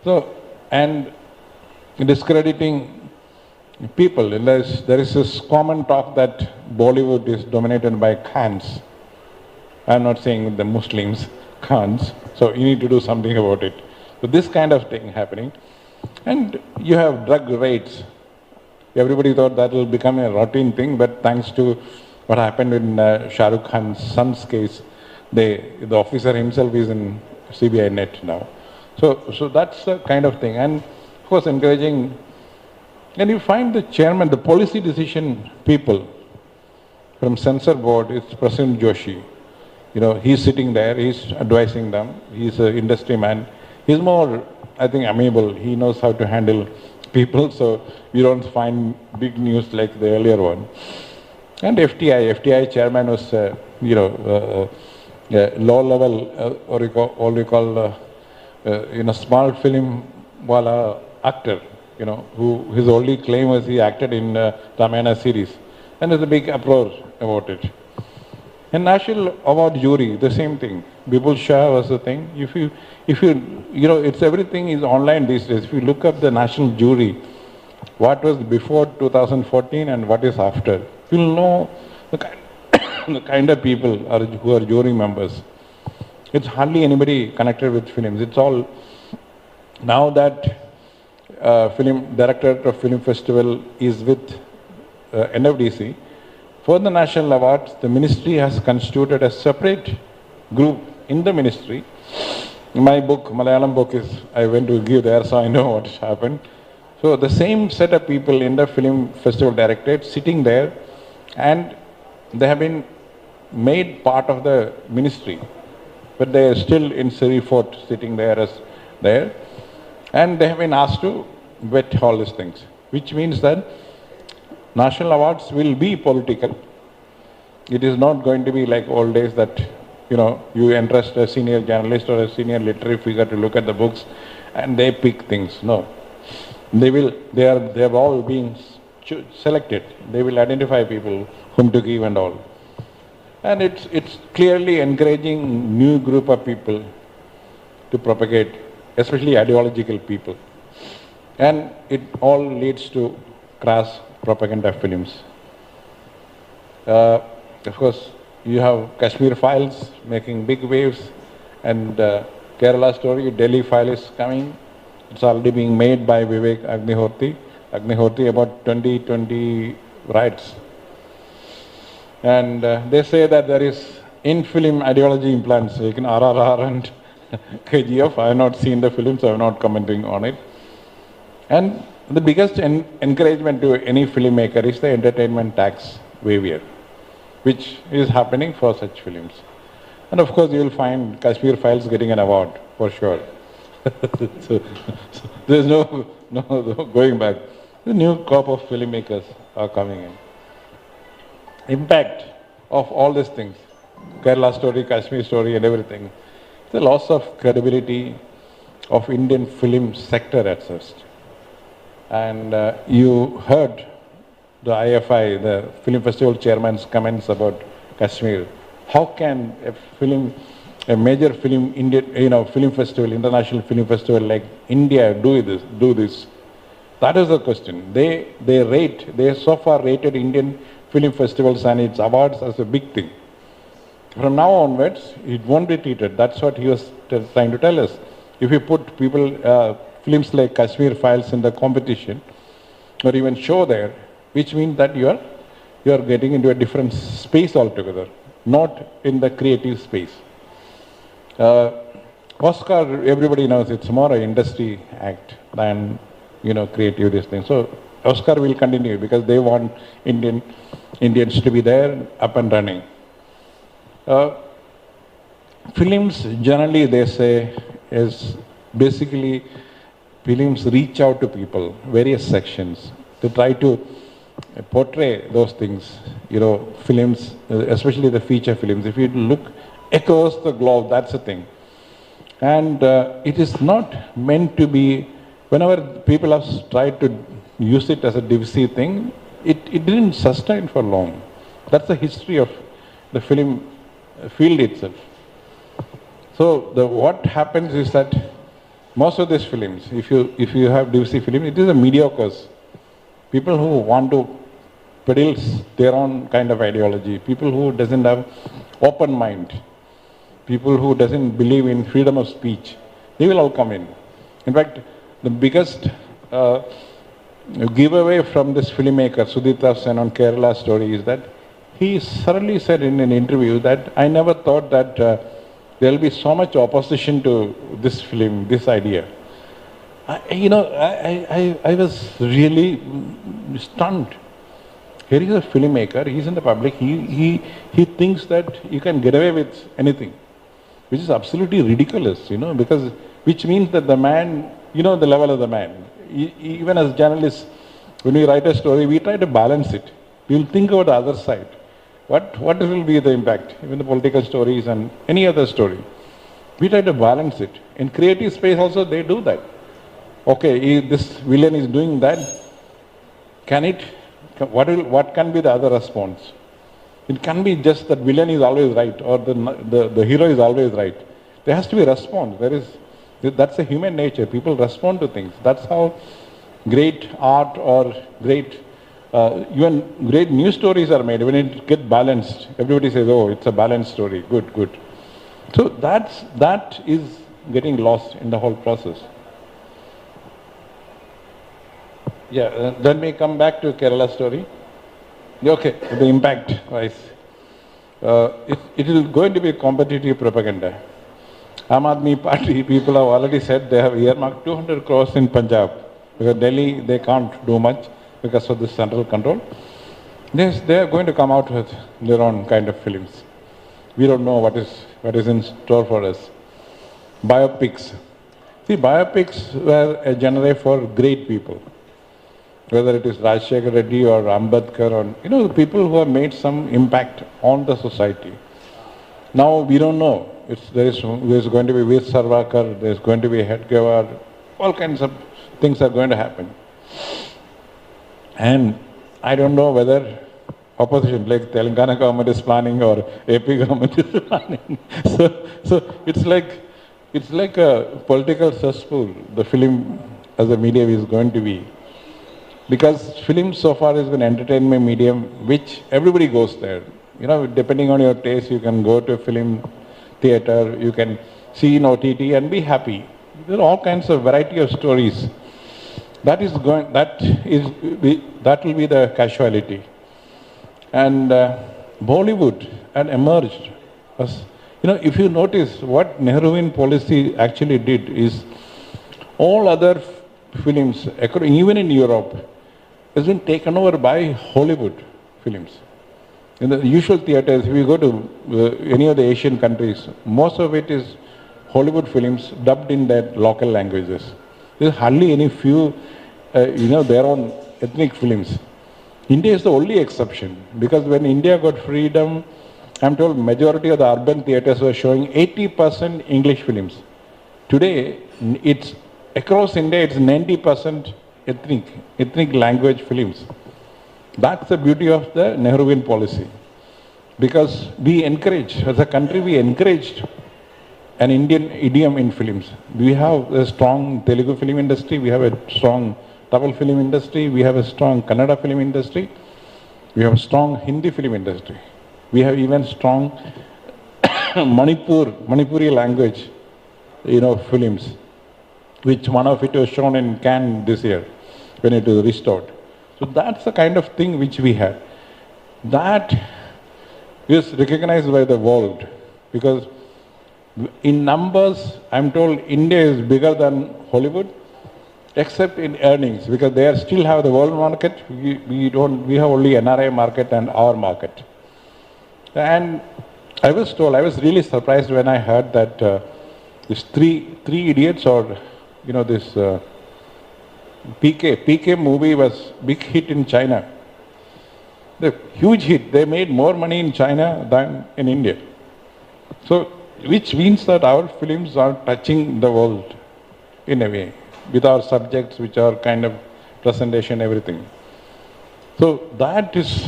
Speaker 3: So, and discrediting people. And there is this common talk that Bollywood is dominated by Khans. I'm not saying the Muslims, Khans. So you need to do something about it. So this kind of thing happening. And you have drug raids. Everybody thought that will become a routine thing, but thanks to what happened in Shah Rukh Khan's son's case, the officer himself is in CBI net now. So that's the kind of thing. And of course encouraging, and you find the chairman, the policy decision people from censor board is President Joshi. He's sitting there, he's advising them, he's an industry man. He's more, I think, amiable. He knows how to handle people, so you don't find big news like the earlier one. And FTI chairman was, low level, small film wala actor, who his only claim was he acted in Ramayana series. And there's a big uproar about it. And National Award jury, the same thing. Bipul Shah was the thing. If you, it's everything is online these days. If you look up the national jury, what was before 2014 and what is after, you'll know the kind of people who are jury members. It's hardly anybody connected with films. It's all, now that film Directorate of Film Festival is with NFDC, for the national awards, the ministry has constituted a separate group in the ministry. My book, Malayalam book is, I went to give there, so I know what happened. So the same set of people in the Film Festival Directorate sitting there, and they have been made part of the ministry, but they are still in Siri Fort sitting there and they have been asked to vet all these things, which means that national awards will be political. It is not going to be like old days that, you entrust a senior journalist or a senior literary figure to look at the books and they pick things. No. They have all been selected. They will identify people whom to give and all. And it's clearly encouraging new group of people to propagate, especially ideological people. And it all leads to crass propaganda films. Of course, you have Kashmir Files making big waves, and Kerala Story, Delhi File is coming. It's already being made by Vivek Agnihotri about 2020 riots. And they say that there is in-film ideology implants, like in RRR and KGF. I have not seen the film, so I am not commenting on it. And the biggest encouragement to any filmmaker is the entertainment tax waiver, which is happening for such films. And of course, you will find Kashmir Files getting an award, for sure. so there's no going back. The new crop of filmmakers are coming in. Impact of all these things, Kerala Story, Kashmir Story and everything, the loss of credibility of Indian film sector at first. And you heard the IFI, the Film Festival Chairman's comments about Kashmir. How can a major film, film festival, international film festival like India do this? That is the question. They so far rated Indian film festivals and its awards as a big thing. From now onwards, it won't be treated. That's what he was trying to tell us. If you put films like Kashmir Files in the competition, or even show there, which means that you are getting into a different space altogether, not in the creative space. Oscar, everybody knows it's more an industry act than creative this thing. So Oscar will continue because they want Indians to be there, up and running. Films, generally they say, is basically films reach out to people, various sections, to try to portray those things. Films, especially the feature films, if you look across the globe, that's the thing. And it is not meant to be, whenever people have tried to use it as a divisive thing, it didn't sustain for long. That's the history of the film field itself. So what happens is that most of these films, if you have divisive film, it is a mediocre. People who want to peddle their own kind of ideology, people who doesn't have open mind, people who doesn't believe in freedom of speech, they will all come in. In fact, the biggest giveaway from this filmmaker, Sudhita Sen on Kerala story, is that he thoroughly said in an interview that I never thought that there will be so much opposition to this film, this idea. I was really stunned. Here is a filmmaker, he's in the public, he thinks that you can get away with anything, which is absolutely ridiculous, because, which means that the man, the level of the man. Even as journalists, when we write a story, we try to balance it. We will think about the other side. What will be the impact? Even the political stories and any other story. We try to balance it. In creative space also, they do that. Okay, this villain is doing that. What can be the other response? It can be just that villain is always right or the hero is always right. There has to be a response. That's a human nature. People respond to things. That's how great art or even great news stories are made. When it gets balanced, everybody says, oh, it's a balanced story. Good, good. So that is getting lost in the whole process. Yeah, then we come back to Kerala story. Okay, the impact wise. It is going to be competitive propaganda. Aam Aadmi Party people have already said they have earmarked 200 crores in Punjab. Because Delhi, they can't do much because of the central control. They are going to come out with their own kind of films. We don't know what is in store for us. Biopics. See, biopics were a genre for great people. Whether it is Rajshekar Reddy or Ambedkar or, the people who have made some impact on the society. Now we don't know. There's going to be Veer Sarvakar, there's going to be Hedgewar, all kinds of things are going to happen. And I don't know whether opposition, like Telangana government is planning or AP government is planning. So it's like a political cesspool, the film as a medium is going to be. Because film so far has been entertainment medium, which everybody goes there. Depending on your taste, you can go to a film theater, you can see in OTT and be happy. There are all kinds of variety of stories. That will be the casualty. And Bollywood had emerged as, if you notice what Nehruvian policy actually did is all other films, even in Europe, has been taken over by Hollywood films. In the usual theaters, if you go to any of the Asian countries, most of it is Hollywood films dubbed in their local languages. There's hardly any few, their own ethnic films. India is the only exception because when India got freedom, I'm told majority of the urban theaters were showing 80% English films. Today, it's across India, it's 90% ethnic language films. That's the beauty of the Nehruvian policy. Because we encourage, as a country, we encouraged an Indian idiom in films. We have a strong Telugu film industry, we have a strong Tamil film industry, we have a strong Kannada film industry, we have a strong Hindi film industry. We have even strong Manipuri language, films, which one of it was shown in Cannes this year when it was restored. So that's the kind of thing which we had. That is recognized by the world because in numbers, I'm told India is bigger than Hollywood except in earnings, because they still have the world market. We have only NRI market and our market. And I was really surprised when I heard that these three idiots, or this PK movie was big hit in China. The huge hit. They made more money in China than in India. So, which means that our films are touching the world in a way, with our subjects, which are kind of presentation, everything. So this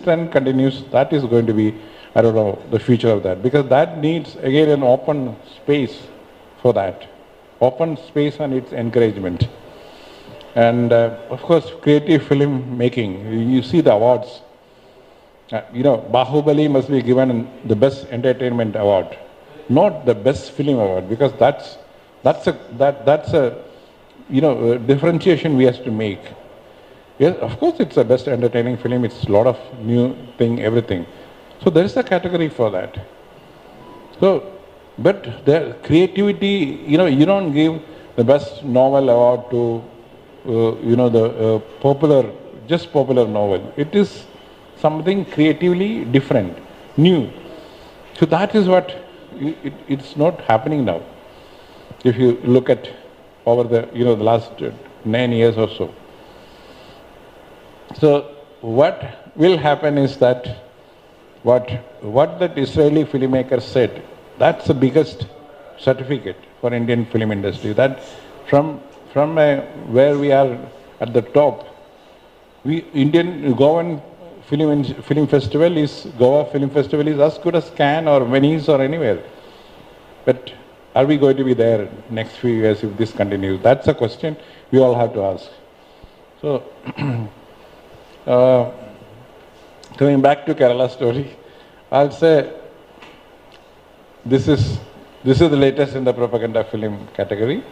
Speaker 3: trend continues, that is going to be, I don't know, the future of that, because that needs again an open space for that. Open space and its encouragement. And of course, creative film making, you see the awards. Bahubali must be given the best entertainment award, not the best film award, because that's a differentiation we have to make. Yes, of course, it's the best entertaining film. It's a lot of new thing, everything. So there is a category for that. So, but the creativity, you don't give the best novel award to, the popular novel. It is something creatively different, new. So that is what, it's not happening now. If you look at over the, the last 9 years or so. So what will happen is that what that Israeli filmmaker said, that's the biggest certificate for Indian film industry. That from where we are at the top, Indian Goan Film Festival is as good as Cannes or Venice or anywhere. But are we going to be there next few years if this continues? That's a question we all have to ask. So, coming back to Kerala story, I'll say this is the latest in the propaganda film category.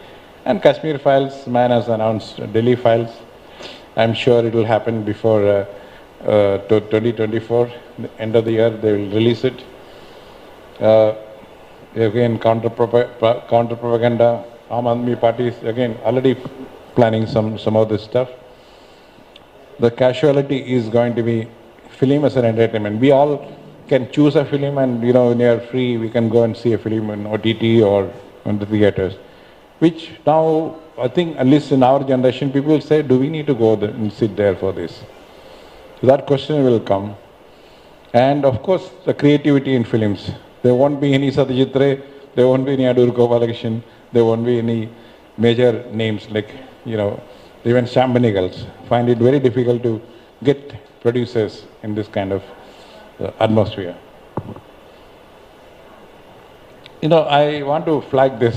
Speaker 3: And Kashmir Files, man has announced Delhi Files. I'm sure it will happen before 2024, the end of the year they will release it. Again, counter propaganda. Aam Aadmi Party is again already planning some of this stuff. The casualty is going to be film as an entertainment. We all can choose a film, and when you are free, we can go and see a film on OTT or on the theaters. Which now, I think, at least in our generation, people will say, do we need to go there and sit there for this? So that question will come. And of course, the creativity in films. There won't be any Satyajit Ray, there won't be any Adur Gopalakrishnan, there won't be any major names like, even Sham Benegals. Find it very difficult to get producers in this kind of atmosphere. I want to flag this.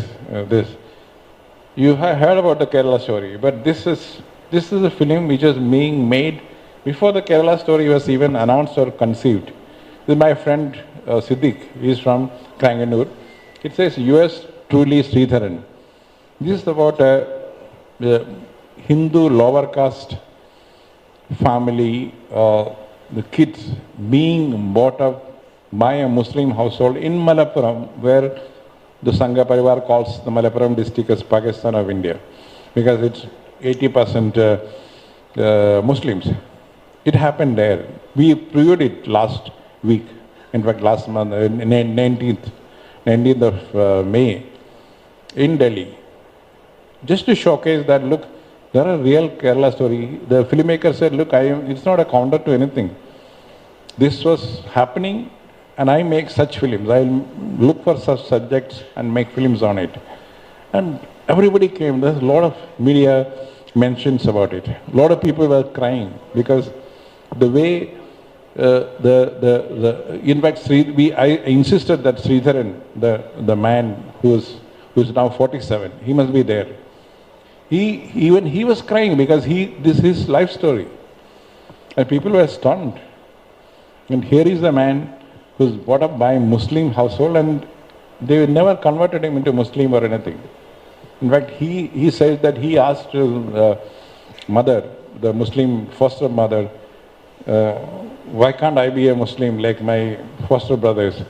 Speaker 3: You have heard about the Kerala story, but this is a film which was being made before the Kerala story was even announced or conceived. This is my friend Siddiq. He is from Kranganur. It says US Truly Sridharan. This is about a Hindu lower caste family, the kids being brought up by a Muslim household in Malappuram, where the Sangha Parivar calls the Malappuram district as Pakistan of India, because it's 80% Muslims. It happened there. We previewed it last week, in fact last month, 19th of May, in Delhi. Just to showcase that, look, there are real Kerala story. The filmmaker said, look, it's not a counter to anything. This was happening, and I make such films. I look for such subjects and make films on it. And everybody came. There's a lot of media mentions about it. A lot of people were crying because the way in fact, I insisted that Sridharan, the man who's now 47, he must be there. Even he was crying because this is his life story. And people were stunned. And here is the man who's brought up by a Muslim household, and they never converted him into Muslim or anything. In fact, he says that he asked his mother, the Muslim foster mother, why can't I be a Muslim like my foster brothers?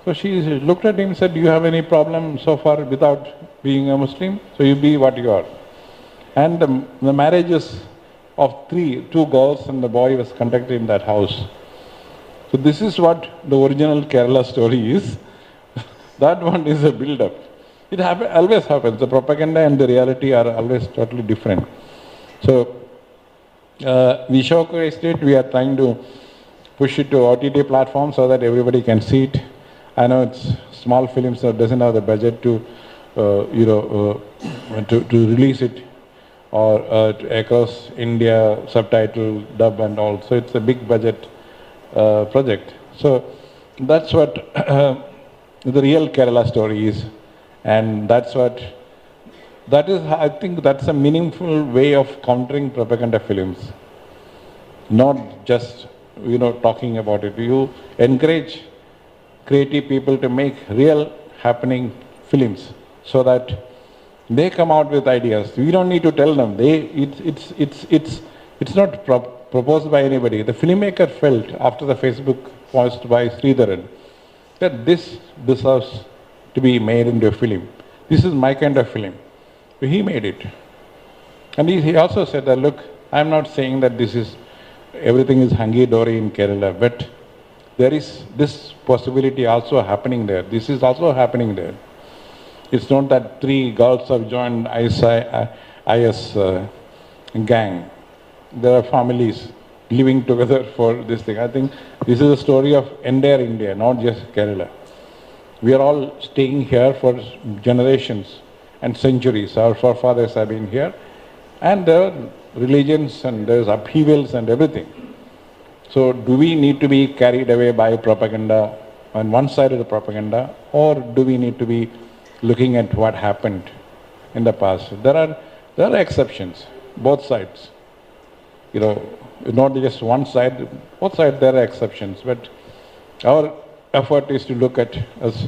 Speaker 3: So she looked at him and said, do you have any problem so far without being a Muslim? So you be what you are. And the marriages of two girls and the boy was conducted in that house. So this is what the original Kerala story is. That one is a build-up. It always happens. The propaganda and the reality are always totally different. So we showcased it. We are trying to push it to OTT platforms so that everybody can see it. I know it's small films that doesn't have the budget to, to release it or across India, subtitle, dub and all. So it's a big budget project. So that's what the real Kerala story is. And I think that's a meaningful way of countering propaganda films. Not just, talking about it. You encourage creative people to make real happening films so that they come out with ideas. We don't need to tell them. It's not proposed by anybody. The filmmaker felt after the Facebook post by Sridharan that this deserves to be made into a film. This is my kind of film. So he made it. And he also said that, look, I'm not saying that everything is hunky-dory in Kerala, but there is this possibility also happening there. This is also happening there. It's not that 3 girls have joined IS gang. There are families living together for this thing. I think this is a story of entire India, not just Kerala. We are all staying here for generations and centuries. Our forefathers have been here. And there are religions and there's upheavals and everything. So do we need to be carried away by propaganda on one side of the propaganda, or do we need to be looking at what happened in the past? There are exceptions, both sides. Not just one side, both sides there are exceptions. But our effort is to look at, as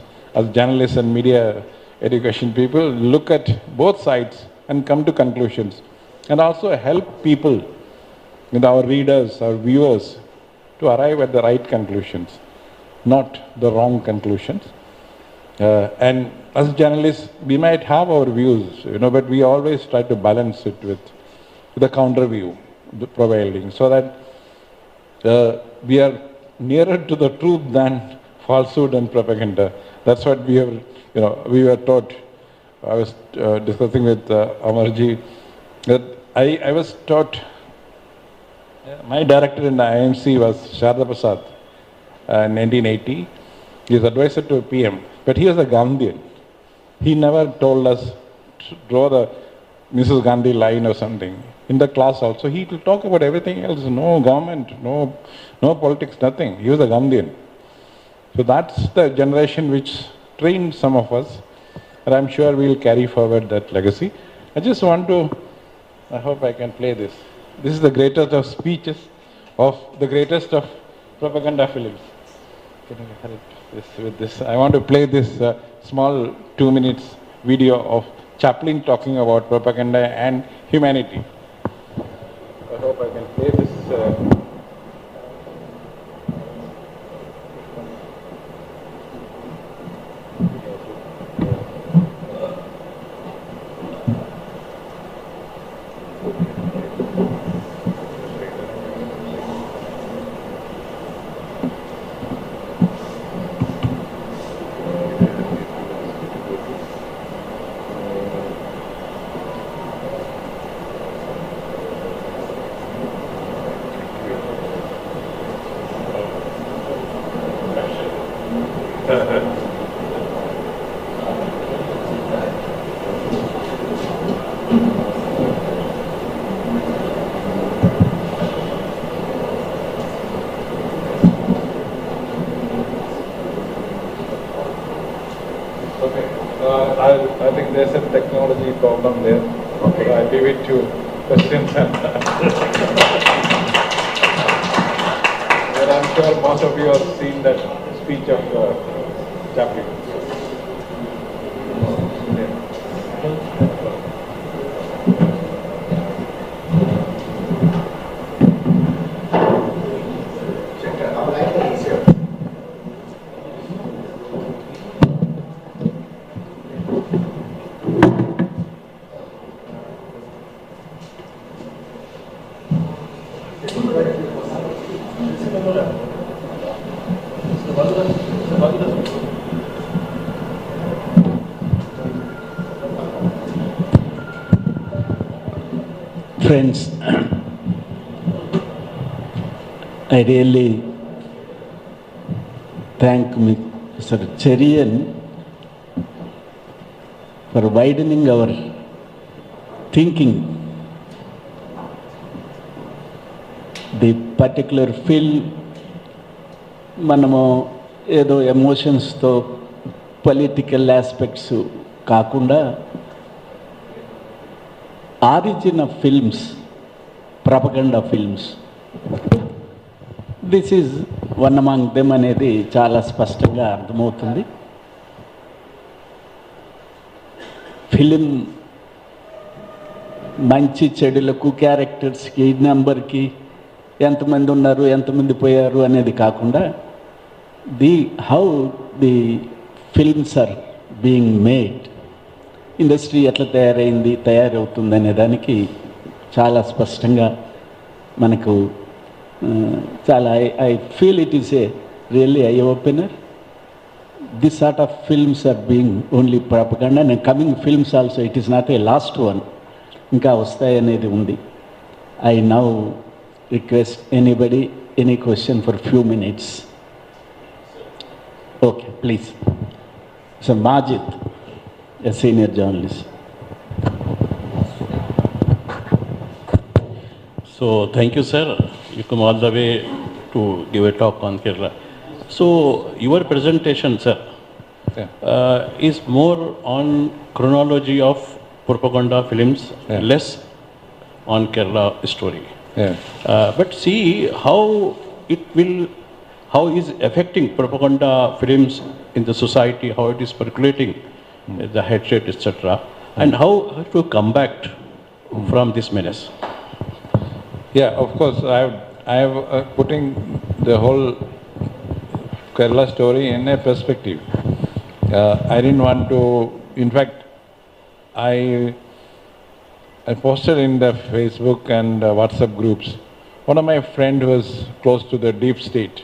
Speaker 3: journalists and media education people, look at both sides and come to conclusions. And also help people, our readers, our viewers, to arrive at the right conclusions, not the wrong conclusions. And as journalists, we might have our views, but we always try to balance it with the counter view prevailing, so that we are nearer to the truth than falsehood and propaganda. That's what we have, we were taught. I was discussing with Amarji that I was taught, my director in the IMC was Sharda Prasad in 1980. He was advisor to PM, but he was a Gandhian. He never told us to draw the Mrs. Gandhi line or something. In the class also, he will talk about everything else, no government, no politics, nothing. He was a Gandhian. So that's the generation which trained some of us, and I'm sure we'll carry forward that legacy. I just want to, I hope I can play this. This is the greatest of speeches of the greatest of propaganda films. Can I help this with this? I want to play this small 2 minutes video of Chaplin talking about propaganda and humanity. I hope I can play this. I think there's a technology problem there. Okay. So I leave it to questions and but I'm sure most of you have seen that speech of Chaplin.
Speaker 2: Friends, I really thank Mr. Cherian for widening our thinking. The particular film, మనము ఏదో ఎమోషన్స్తో political aspects కాకుండా origin of films, propaganda films, this is one among them అనేది చాలా స్పష్టంగా అర్థమవుతుంది. Film మంచి చెడులకు, క్యారెక్టర్స్కి, నెంబర్కి, ఎంతమంది ఉన్నారు, ఎంతమంది పోయారు అనేది కాకుండా how the films are being made, industry ఎట్లా తయారవుతుంది అనే దానికి చాలా స్పష్టంగా మనకు చాలా I feel it is a really eye opener. This sort of films are being only propaganda and coming films also it is not a last one, ఇంకా వస్తాయనేది ఉంది. I now request anybody any question for few minutes. Okay, please. So Majid, a senior journalist.
Speaker 4: So thank you, sir. You come all the way to give a talk on Kerala. So your presentation, sir, is more on chronology of propaganda films, less on Kerala story. But see how is affecting propaganda films in the society, how it is percolating the hatred, etc., and how to come back from this menace.
Speaker 3: Yeah, of course, I have putting the whole Kerala story in a perspective. I didn't want to, in fact, I posted in the Facebook and WhatsApp groups. One of my friend who was close to the deep state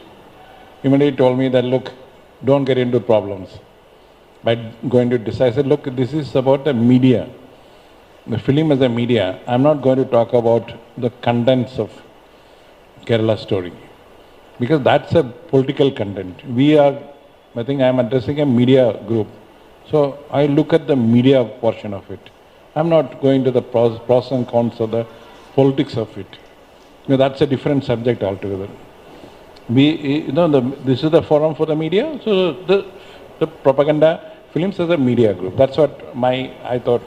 Speaker 3: immediately told me that, look, don't get into problems by going to decide. I said, look, this is about the media. The film is a media. I'm not going to talk about the contents of Kerala story, because that's a political content. I think I'm addressing a media group. So I look at the media portion of it. I'm not going to the pros and cons of the politics of it. That's a different subject altogether. This is the forum for the media. So the propaganda films as a media group. That's what I thought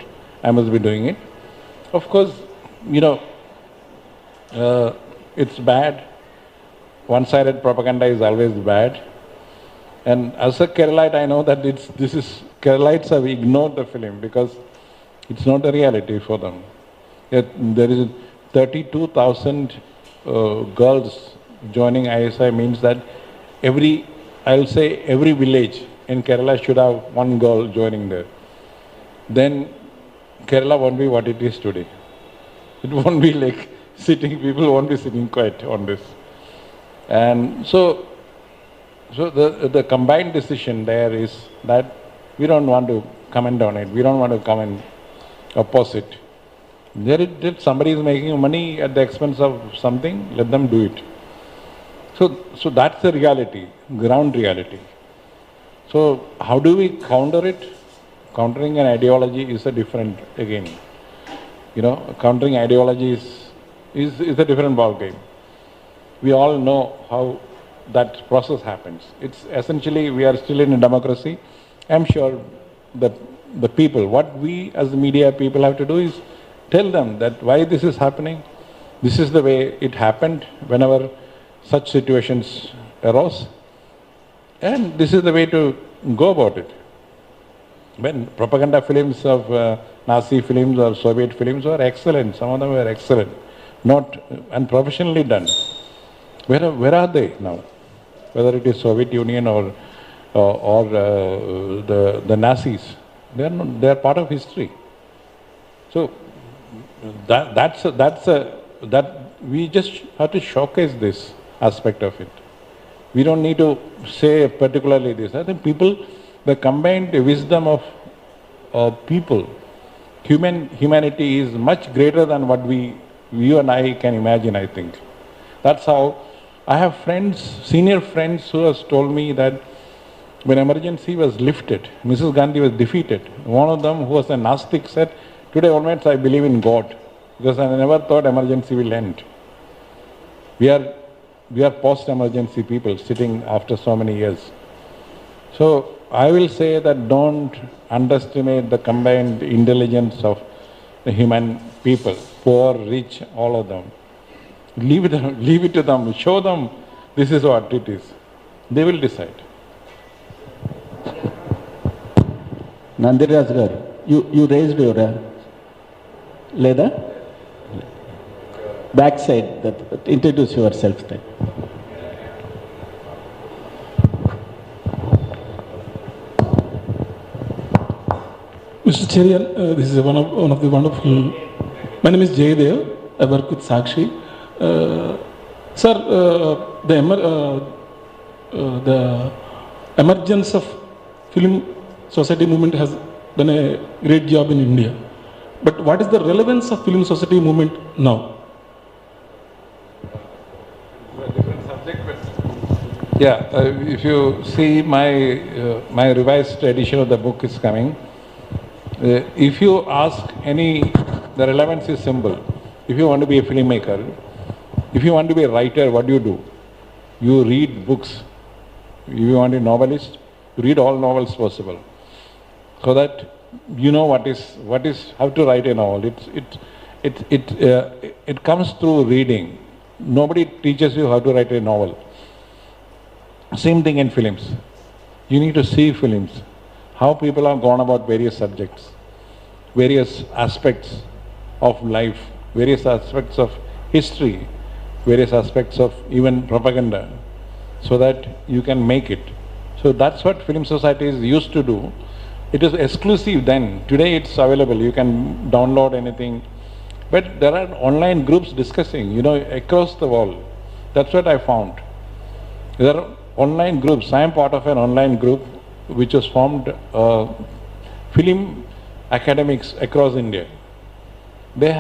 Speaker 3: I must be doing it. Of course, it's bad. One-sided propaganda is always bad. And as a Keralite, I know that Keralites have ignored the film because it's not a reality for them. There is 32,000 girls joining ISI means that every village in Kerala should have one girl joining there. Then Kerala won't be what it is today. It won't be like people won't be sitting quiet on this. And so the combined decision there is that we don't want to comment on it. We don't want to comment opposite. If somebody is making money at the expense of something, let them do it. So that's the reality, ground reality. So how do we counter it? Countering an ideology is a different again. Countering ideology is a different ball game. We all know how that process happens. It's essentially, we are still in a democracy. I'm sure that the people, what we as the media people have to do is tell them that why this is happening. This is the way it happened whenever such situations arose. And this is the way to go about it. When propaganda films of Nazi films or Soviet films were excellent, some of them were excellent, and professionally done. Where are they now? Whether it is Soviet Union or the Nazis, they are part of history. So that we just have to showcase this aspect of it. We don't need to say particularly this. I think the combined wisdom of people, humanity is much greater than what we you and I can imagine, I think. That's how I have friends, senior friends who has told me that when emergency was lifted, Mrs. Gandhi was defeated. One of them, who was a Gnostic, said, today onwards I believe in God, because I never thought emergency will end. We are post-emergency people sitting after so many years. So I will say that don't underestimate the combined intelligence of the human people, poor, rich, all of them. Leave it to them, show them this is what it is. They will decide.
Speaker 2: Nandiraj garu, you raised your hand. Leda? Backside, introduce yourself then.
Speaker 5: Mr. Cherian, this is one of the wonderful. My name is Jaydev. I work with Sakshi. Sir, the emergence of film society movement has done a great job in India. But what is the relevance of film society movement now?
Speaker 3: Yeah, if you see my my revised edition of the book is coming. If you ask the relevance is simple. If you want to be a filmmaker, if you want to be a writer, what do? You read books. If you want to be a novelist, you read all novels possible, so that you know what is how to write a novel. It comes through reading. Nobody teaches you how to write a novel. Same thing in films. You need to see films, how people have gone about various subjects, various aspects of life, various aspects of history, various aspects of even propaganda, so that you can make it. So that's what film societies used to do. It was exclusive then. Today it's available. You can download anything. But there are online groups discussing, across the world. That's what I found. There are online groups. I am part of an online group which was formed film academics across India. They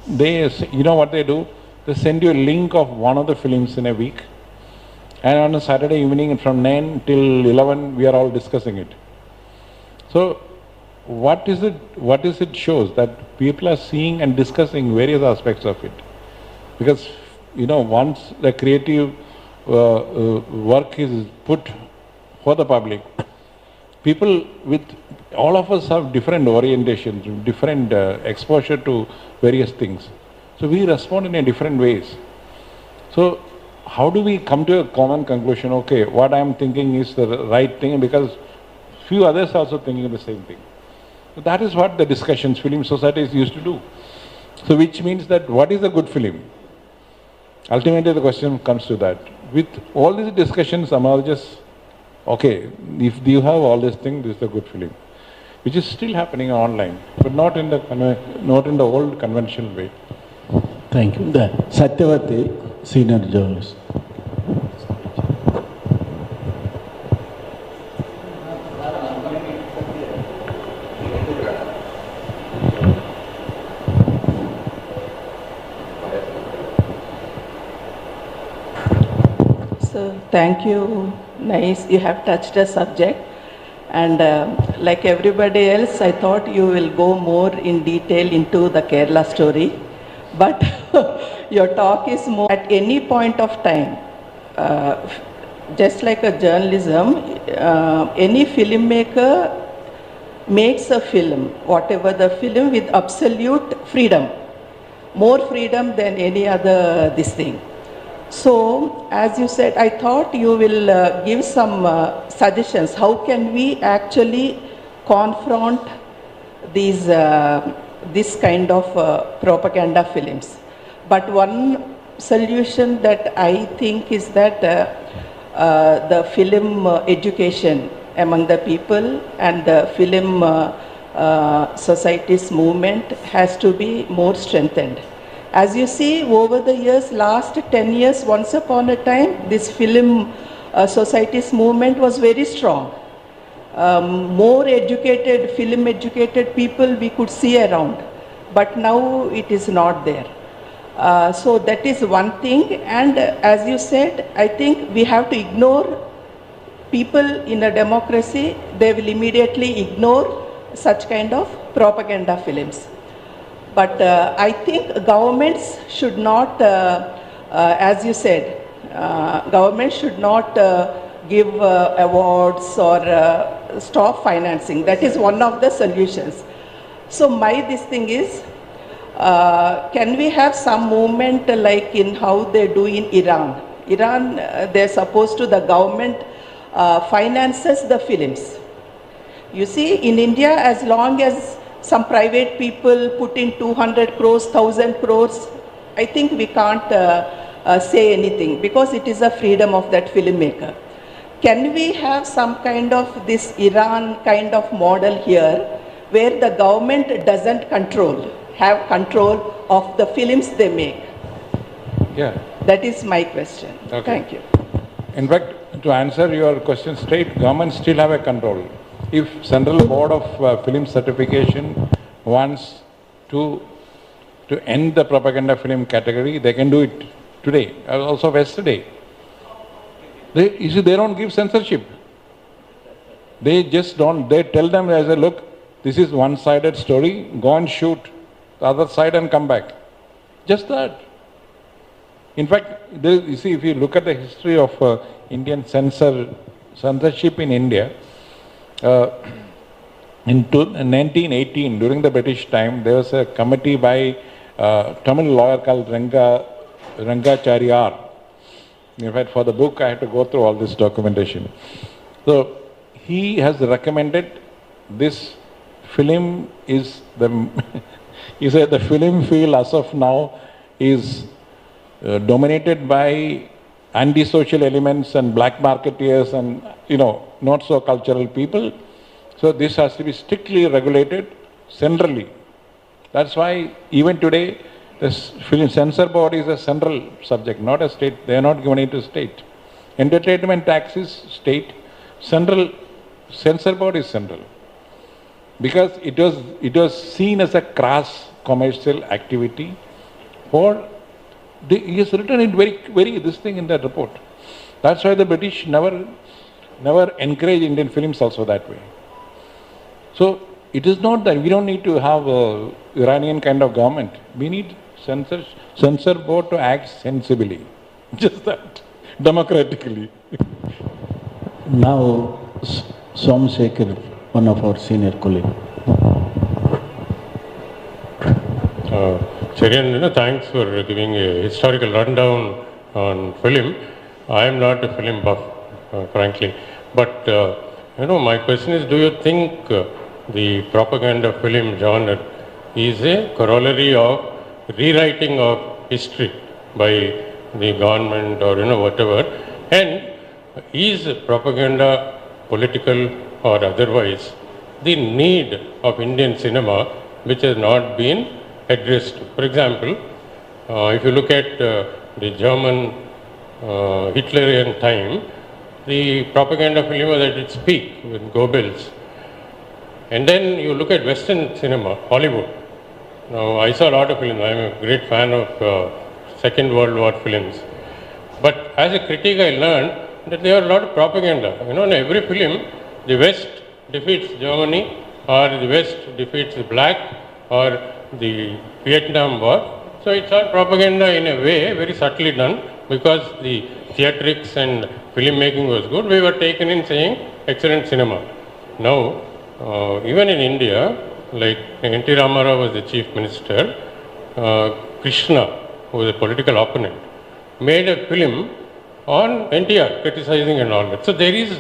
Speaker 3: you know what they do? They send you a link of one of the films in a week, and on a Saturday evening from 9 till 11 we are all discussing it. So what is it shows? That people are seeing and discussing various aspects of it. Because once the creative work is put for the public, people all of us have different orientations, different exposure to various things. So we respond in a different ways. So how do we come to a common conclusion? Okay, what I am thinking is the right thing, because few others are also thinking the same thing. So that is what the discussions film societies used to do. So which means that what is a good film? Ultimately the question comes to that. With all these discussions emerges, okay, if you have all these things, this is a good film, which is still happening online, but not in the old conventional way.
Speaker 2: Thank you. Satyavati, senior journalist.
Speaker 6: So thank you. Nice. You have touched a subject. And like everybody else, I thought you will go more in detail into the Kerala story. But your talk is more at any point of time. Just like a journalism, any filmmaker makes a film, whatever the film, with absolute freedom. More freedom than any other this thing. So, as you said, I thought you will give some suggestions. How can we actually confront these this kind of propaganda films? But one solution that I think is that the film education among the people and the film society's movement has to be more strengthened. As you see, over the years, last 10 years, once upon a time, this film society's movement was very strong. More educated, film educated people we could see around. but now it is not there. So that is one thing, and as you said, I think we have to ignore people in a democracy. They will immediately ignore such kind of propaganda films. But I think governments should not, as you said, governments should not give awards or stop financing. That is one of the solutions. So this thing is, can we have some movement like in how they do in Iran? Iran, they're supposed to, the government finances the films. You see, in India, as long as some private people put in 200 crores, 1,000 crores, I think we can't say anything because it is a freedom of that filmmaker. Can we have some kind of this Iran kind of model here where the government doesn't have control of the films they make?
Speaker 3: Yeah.
Speaker 6: That is my question.
Speaker 3: Okay.
Speaker 6: Thank you.
Speaker 3: In fact, to answer your question straight, government still have a control. If Central Board of Film Certification wants to end the propaganda film category, they can do it today, also yesterday. You see, they don't give censorship. They just don't. They tell them as a look, this is one-sided story, go and shoot the other side and come back. Just that. In fact, you see, if you look at the history of Indian censorship in India, in 1918, during the British time, there was a committee by Tamil lawyer called Rangachariar. In fact, for the book, I had to go through all this documentation. So, he has recommended this film is he said the film field as of now is dominated by antisocial elements and black marketeers and, not so cultural people. So this has to be strictly regulated centrally. That's why even today, this film censor board is a central subject, not a state. They are not given it to state. Entertainment tax is state. Central censor board is central. Because it was seen as a crass commercial activity. He has written it very this thing in that report. That's why the British never encouraged Indian films also that way. So it is not that we don't need to have a Iranian kind of government. We need censor board to act sensibly. Just that. Democratically.
Speaker 2: Now, Somsekhar, one of our senior colleagues.
Speaker 7: Cherian, thanks for giving a historical rundown on film. I am not a film buff, frankly. But, my question is, do you think the propaganda film genre is a corollary of rewriting of history by the government or, whatever? And is propaganda, political or otherwise, the need of Indian cinema which has not been addressed? For example, if you look at the German Hitlerian time, the propaganda film was at its peak with Goebbels. And then you look at Western cinema, Hollywood. Now, I saw a lot of films. I am a great fan of Second World War films. But as a critic, I learned that there are a lot of propaganda. In every film, the West defeats Germany, or the West defeats the black, or the Vietnam War. So it's all propaganda in a way, very subtly done, because the theatrics and filmmaking was good. We were taken in saying excellent cinema. Now, even in India, like N.T. Ramarao was the chief minister, Krishna, who was a political opponent, made a film on NTR, criticizing and all that. So there is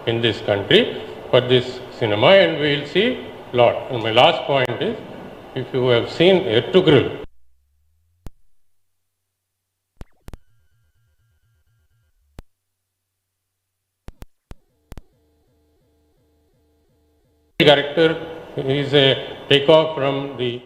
Speaker 7: in this country for this cinema, and we will see a lot. And my last point is, if you have seen Ertugrul, the character is a takeoff from the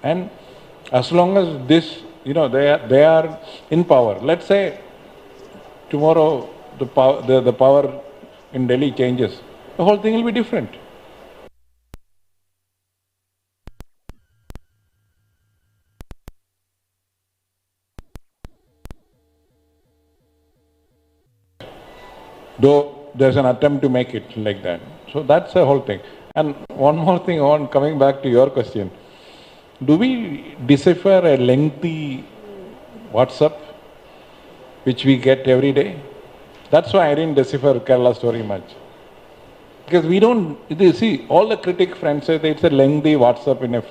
Speaker 3: And as long as this, they are in power. Let's say tomorrow the power in Delhi changes, the whole thing will be different. Though there's an attempt to make it like that. So that's the whole thing. And one more thing on coming back to your question. Do we decipher a lengthy WhatsApp which we get every day? That's why I didn't decipher Kerala story much. Because we don't, you see, all the critic friends say that it's a lengthy WhatsApp in a